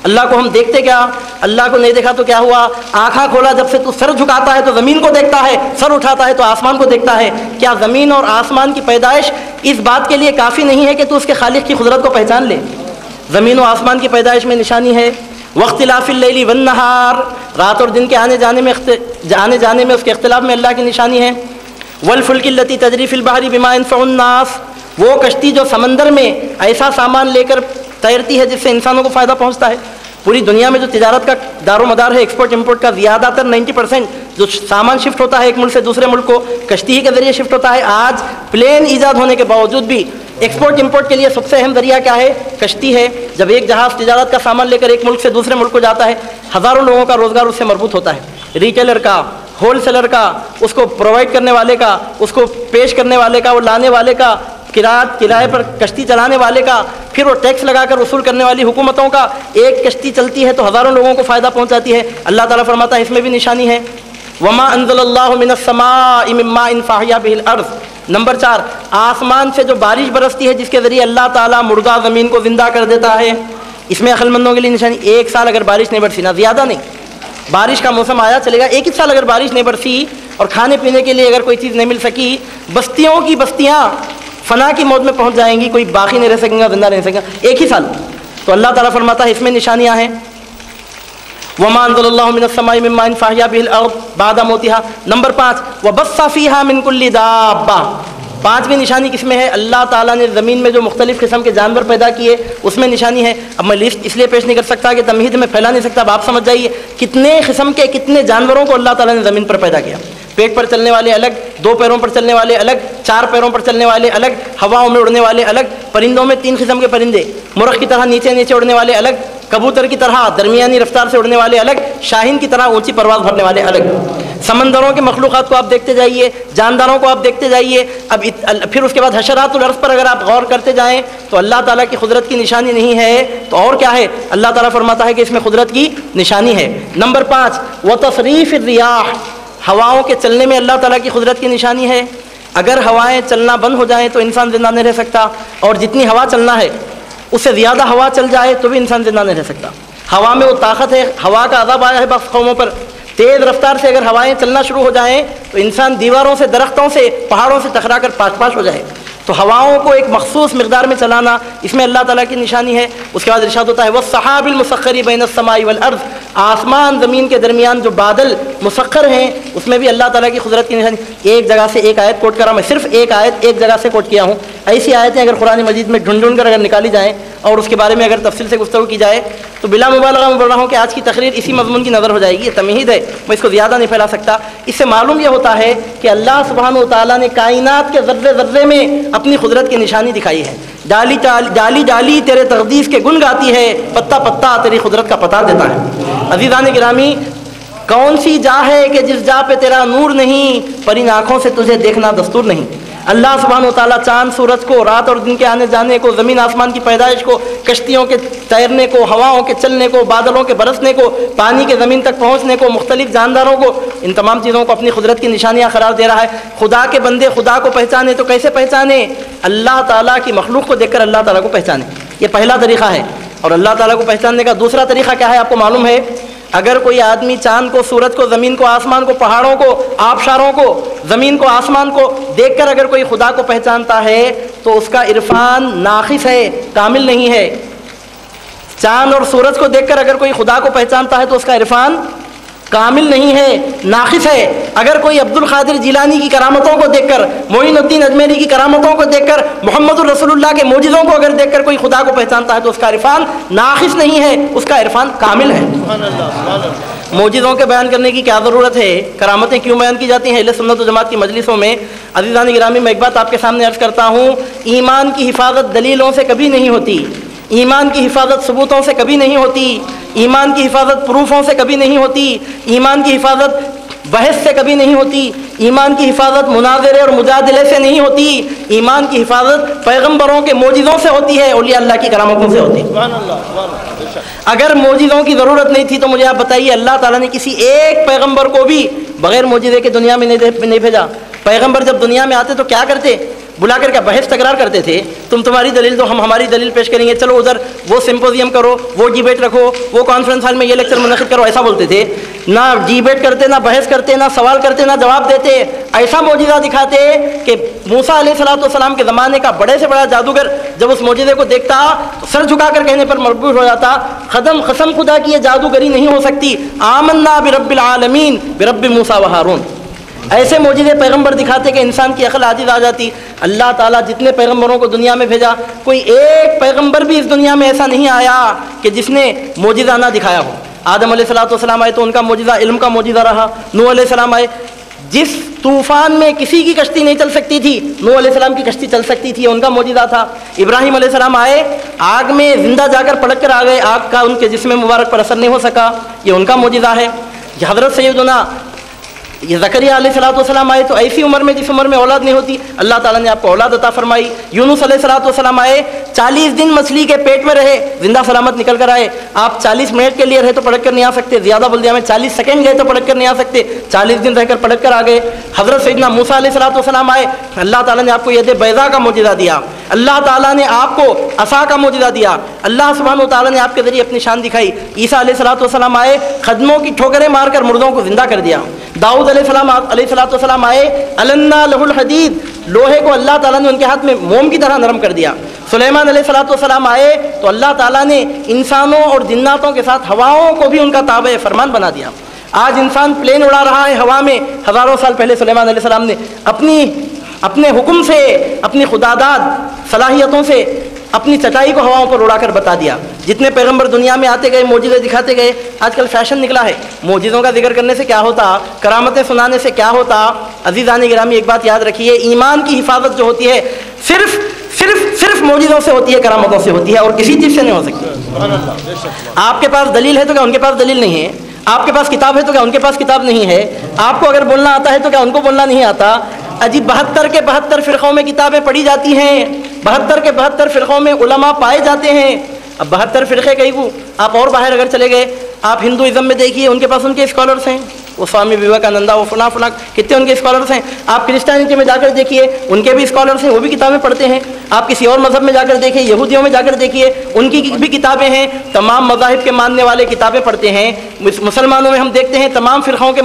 اللہ کو ہم دیکھتے کیا؟ اللہ کو نہیں دیکھا تو کیا ہوا؟ آنکھاں کھولا جب سے تو سر جھکاتا ہے تو زمین کو دیکھتا ہے، سر اٹھاتا ہے تو آسمان کو دیکھتا ہے۔ کیا زمین اور آسمان کی پیدائش اس بات کے لیے کافی نہیں ہے کہ تو اس کے خالق کی قدرت کو پہچان لے؟ زمین و آسمان کی پیدائش میں نشانی ہے۔ واختلاف اللیل والنہار، رات اور دن کے آنے جانے میں اس کے اختلاف میں اللہ کی نشانی ہے۔ والفلک التی تجری فی البحر بما ينفع الناس، وہ کشتی جو سمندر میں ایسا سامان لے کر تیرتی ہے جس سے انسانوں کو فائدہ پہنچتا ہے۔ پوری دنیا میں جو تجارت کا دار و مدار ہے ایکسپورٹ امپورٹ کا، زیادہ تر 90% جو سامان شفٹ ہوتا ہے ایک ملک سے دوسرے ملک کو کشتی ہی کے ذریعے شفٹ ہوتا ہے۔ آج پلین ایجاد ہونے کے باوجود بھی ایکسپورٹ امپورٹ کے لیے سب سے اہم ذریعہ کیا ہے؟ کشتی ہے۔ جب ایک جہاز تجارت کا سامان لے کر ایک ملک سے دوسرے ملک کو جاتا ہے، ہزاروں لوگوں کا روزگار اس سے مربوط ہوتا ہے، ریٹیلر کا، ہول سیلر کا، اس کو پرووائڈ کرنے والے کا، اس کو پیش کرنے والے کا، وہ لانے والے کا، کرائے پر کشتی چلانے والے کا، پھر وہ ٹیکس لگا کر وصول کرنے والی حکومتوں کا۔ ایک کشتی چلتی ہے تو ہزاروں لوگوں کو فائدہ پہنچاتی ہے۔ اللہ تعالیٰ فرماتا ہے اس میں بھی نشانی ہے، وما انزل اللہ من السماء من ماء فاحیا به الارض۔ نمبر 4، آسمان سے جو بارش برستی ہے جس کے ذریعے اللہ تعالیٰ مردہ زمین کو زندہ کر دیتا ہے۔ اس میں عقل مندوں کے لیے نشانی، ایک سال اگر بارش نہیں برسی، نہ زیادہ نہیں، بارش کا موسم آیا چلے گا، ایک ہی سال اگر بارش نہیں برسی اور کھانے پینے کے لیے اگر کوئی چیز نہیں مل سکی، بستیوں کی بستیاں فنا کی موت میں پہنچ جائیں گی، کوئی باقی نہیں رہ سکیں گا، زندہ نہیں رہ سکیں گا، ایک ہی سال۔ تو اللہ تعالیٰ فرماتا ہے اس میں نشانیاں ہیں، وما انزل اللہ من السماء من ماء فاحیا به الارض بعد موتها۔ نمبر 5، وبث فیہا من کل دابہ۔ پانچویں نشانی کس میں ہے؟ اللہ تعالیٰ نے زمین میں جو مختلف قسم کے جانور پیدا کیے اس میں نشانی ہے۔ اب میں لسٹ اس لیے پیش نہیں کر سکتا کہ تمہید میں پھیلا نہیں سکتا، اب آپ سمجھ جائیے کتنے قسم کے کتنے جانوروں کو اللہ تعالیٰ نے زمین پر پیدا کیا۔ پیٹ پر چلنے والے الگ، 2 پیروں پر چلنے والے الگ، 4 پیروں پر چلنے والے الگ، ہواؤں میں اڑنے والے الگ، پرندوں میں 3 قسم کے پرندے، مرغ کی طرح نیچے نیچے اڑنے والے الگ، کبوتر کی طرح درمیانی رفتار سے اڑنے والے الگ، شاہین کی طرح اونچی پرواز بھرنے والے الگ۔ سمندروں کے مخلوقات کو آپ دیکھتے جائیے، جانداروں کو آپ دیکھتے جائیے۔ اب پھر اس کے بعد حشرات الارض پر اگر آپ غور کرتے جائیں تو اللہ تعالیٰ کی قدرت کی نشانی نہیں ہے تو اور کیا ہے؟ اللہ تعالیٰ فرماتا ہے کہ اس میں قدرت کی نشانی ہے۔ نمبر 5، وتصریف الریاح۔ ہواؤں کے چلنے میں اللہ تعالیٰ کی قدرت کی نشانی ہے۔ اگر ہوائیں چلنا بند ہو جائیں تو انسان زندہ نہیں رہ سکتا، اور جتنی ہوا چلنا ہے اس سے زیادہ ہوا چل جائے تو بھی انسان زندہ نہیں رہ سکتا۔ ہوا میں وہ طاقت ہے، ہوا کا عذاب آیا ہے بعض قوموں پر، تیز رفتار سے اگر ہوائیں چلنا شروع ہو جائیں تو انسان دیواروں سے، درختوں سے، پہاڑوں سے ٹکرا کر پاش پاش ہو جائے۔ تو ہواؤں کو ایک مخصوص مقدار میں چلانا اس میں اللہ تعالیٰ کی نشانی ہے۔ اس کے بعد ارشاد ہوتا ہے وَالسَّحَابِ الْمُسَخَّرِ بَيْنَ السَّمَاءِ وَالْأَرْضِ۔ آسمان زمین کے درمیان جو بادل مسخر ہیں اس میں بھی اللہ تعالیٰ کی قدرت کی نشانی۔ ایک جگہ سے ایک آیت کوٹ کرا، میں صرف ایک آیت ایک جگہ سے کوٹ کیا ہوں۔ ایسی آیتیں اگر قرآن مجید میں ڈھونڈ ڈھونڈ کر اگر نکالی جائیں اور اس کے بارے میں اگر تفصیل سے گفتگو کی جائے تو بلا مبالغہ میں بول رہا ہوں کہ آج کی تقریر اسی مضمون کی نظر ہو جائے گی۔ یہ تمہید ہے، میں اس کو زیادہ نہیں پھیلا سکتا۔ اس سے معلوم یہ ہوتا ہے کہ اللہ سبحانہ و تعالیٰ نے کائنات کے ذرے ذرے میں اپنی قدرت کی نشانی دکھائی ہے۔ ڈالی ڈالی ڈالی تیرے تقدیس کے گن گاتی ہے، پتا پتا تیری قدرت کا پتہ دیتا ہے۔ عزیزان گرامی، کون سی جا ہے کہ جس جا پہ تیرا نور نہیں، پر ان آنکھوں سے تجھے دیکھنا دستور نہیں۔ اللہ سبحانہ و تعالیٰ چاند سورج کو، رات اور دن کے آنے جانے کو، زمین آسمان کی پیدائش کو، کشتیوں کے تیرنے کو، ہواؤں کے چلنے کو، بادلوں کے برسنے کو، پانی کے زمین تک پہنچنے کو، مختلف جانداروں کو، ان تمام چیزوں کو اپنی قدرت کی نشانیاں قرار دے رہا ہے۔ خدا کے بندے خدا کو پہچانے تو کیسے پہچانے؟ اللہ تعالیٰ کی مخلوق کو دیکھ کر اللہ تعالیٰ کو پہچانے، یہ پہلا طریقہ ہے۔ اور اللہ تعالیٰ کو پہچاننے کا دوسرا طریقہ کیا ہے آپ کو معلوم ہے؟ اگر کوئی آدمی چاند کو، سورج کو، زمین کو، آسمان کو، پہاڑوں کو، آبشاروں کو، زمین کو، آسمان کو دیکھ کر اگر کوئی خدا کو پہچانتا ہے تو اس کا عرفان ناقص ہے، کامل نہیں ہے۔ چاند اور سورج کو دیکھ کر اگر کوئی خدا کو پہچانتا ہے تو اس کا عرفان کامل نہیں ہے، ناقص ہے۔ اگر کوئی عبد القادر جیلانی کی کرامتوں کو دیکھ کر، معین الدین اجمیری کی کرامتوں کو دیکھ کر، محمد الرسول اللہ کے معجزوں کو اگر دیکھ کر کوئی خدا کو پہچانتا ہے تو اس کا عرفان ناقص نہیں ہے، اس کا عرفان کامل ہے۔ معجزوں کے بیان کرنے کی کیا ضرورت ہے؟ کرامتیں کیوں بیان کی جاتی ہیں اہل سنت و جماعت کی مجلسوں میں؟ عزیزان گرامی، میں ایک بات آپ کے سامنے عرض کرتا ہوں، ایمان کی حفاظت دلیلوں سے کبھی نہیں ہوتی، ایمان کی حفاظت ثبوتوں سے کبھی نہیں ہوتی، ایمان کی حفاظت پروفوں سے کبھی نہیں ہوتی، ایمان کی حفاظت بحث سے کبھی نہیں ہوتی، ایمان کی حفاظت مناظرے اور مجادلے سے نہیں ہوتی، ایمان کی حفاظت پیغمبروں کے معجزوں سے ہوتی ہے، اولیاء اللہ کی کرامتوں سے ہوتی ہے۔ اگر معجزوں کی ضرورت نہیں تھی تو مجھے آپ بتائیے اللہ تعالیٰ نے کسی ایک پیغمبر کو بھی بغیر معجزے کے دنیا میں نہیں بھیجا۔ پیغمبر جب دنیا میں آتے تو کیا کرتے؟ بلا کر کے بحث تکرار کرتے تھے، تمہاری دلیل دو، ہم ہماری دلیل پیش کریں گے، چلو ادھر وہ سمپوزیم کرو، وہ ڈیبیٹ رکھو، وہ کانفرنس ہال میں یہ لیکچر منعقد کرو، ایسا بولتے تھے۔ نہ ڈیبیٹ کرتے، نہ بحث کرتے، نہ سوال کرتے، نہ جواب دیتے، ایسا معجزہ دکھاتے کہ موسیٰ علیہ السلام کے زمانے کا بڑے سے بڑا جادوگر جب اس معجزے کو دیکھتا تو سر جھکا کر کہنے پر مجبور ہو جاتا، قسم خدا کی یہ جادوگری نہیں ہو سکتی، آمنا برب العالمین برب موسیٰ و ہارون۔ ایسے معجزے پیغمبر دکھاتے کہ انسان کی عقل عاجز آ جاتی. اللہ تعالیٰ جتنے پیغمبروں کو دنیا میں بھیجا کوئی ایک پیغمبر بھی اس دنیا میں ایسا نہیں آیا کہ جس نے معجزہ نہ دکھایا ہو. آدم علیہ السلام آئے تو ان کا معجزہ علم کا معجزہ رہا. نوح علیہ السلام آئے, جس طوفان میں کسی کی کشتی نہیں چل سکتی تھی نوح علیہ السلام کی کشتی چل سکتی تھی, ان کا معجزہ تھا. ابراہیم علیہ السلام آئے, آگ میں زندہ جا کر پلٹ کر آ گئے, آگ کا ان کے جسم مبارک پر اثر نہیں ہو سکا, یہ ان کا معجزہ ہے. حضرت سیدنا زکریہ علیہ السلام آئے تو ایسی عمر میں جس عمر میں اولاد نہیں ہوتی اللہ تعالیٰ نے آپ کو اولاد عطا فرمائی. یونس علیہ السلام آئے, 40 دن مچھلی کے پیٹ میں رہے, زندہ سلامت نکل کر آئے. آپ 40 منٹ کے لیے رہے تو پلٹ کر نہیں آ سکتے, زیادہ بول دیا میں 40 سیکنڈ گئے تو پلٹ کر نہیں آ سکتے, 40 دن رہ کر پلٹ کر آ گئے. حضرت سیدنا موسیٰ علیہ السلام آئے, اللہ تعالیٰ نے آپ کو ید بیضاء کا معجزہ دیا, اللہ تعالیٰ نے آپ کو عصا کا معجزہ دیا, اللہ سبحانہ و تعالیٰ نے آپ کے ذریعے اپنی شان دکھائی. عیسیٰ علیہ السلام آئے, قدموں کی ٹھوکریں مار کر مردوں کو زندہ کر دیا. داؤد علیہ السلام آئے, النا لہ الحدید, لوہے کو اللہ تعالیٰ نے ان کے ہاتھ میں موم کی طرح نرم کر دیا. سلیمان علیہ السلام آئے تو اللہ تعالیٰ نے انسانوں اور جناتوں کے ساتھ ہواؤں کو بھی ان کا تابع فرمان بنا دیا. آج انسان پلین اڑا رہا ہے ہوا میں, ہزاروں سال پہلے سلیمان علیہ السلام نے اپنے حکم سے, اپنی خداداد صلاحیتوں سے اپنی چٹائی کو ہواؤں پر اڑا کر بتا دیا. جتنے پیغمبر دنیا میں آتے گئے معجزے دکھاتے گئے. آج کل فیشن نکلا ہے, معجزوں کا ذکر کرنے سے کیا ہوتا, کرامتیں سنانے سے کیا ہوتا. عزیزان گرامی ایک بات یاد رکھیے, ایمان کی حفاظت جو ہوتی ہے صرف معجزوں سے ہوتی ہے, کرامتوں سے ہوتی ہے, اور کسی چیز سے نہیں ہو سکتی. آپ کے پاس دلیل ہے تو کیا ان کے پاس دلیل نہیں ہے, آپ کے پاس کتاب ہے تو کیا ان کے پاس کتاب نہیں ہے, آپ کو اگر بولنا آتا ہے تو کیا ان کو بولنا نہیں آتا. اجی 72 کے 72 فرقوں میں کتابیں پڑھی جاتی ہیں, 72 کے 72 فرقوں میں علماء پائے جاتے ہیں. اب 72 فرقے کہیں کو آپ اور باہر اگر چلے گئے, آپ ہندوازم میں دیکھیے ان کے پاس ان کے اسکالرس ہیں, وہ سوامی وویکانندا, وہ فلاں کتنے ان کے اسکالرس ہیں. آپ کرسچینٹی میں جا کر دیکھیے ان کے بھی اسکالرس ہیں, وہ بھی کتابیں پڑھتے ہیں. آپ کسی اور مذہب میں جا کر دیکھیے, یہودیوں میں جا کر دیکھیے, ان کی بھی کتابیں ہیں. تمام مذاہب کے ماننے والے کتابیں پڑھتے ہیں. مسلمانوں میں ہم دیکھتے ہیں تمام فرقوں کے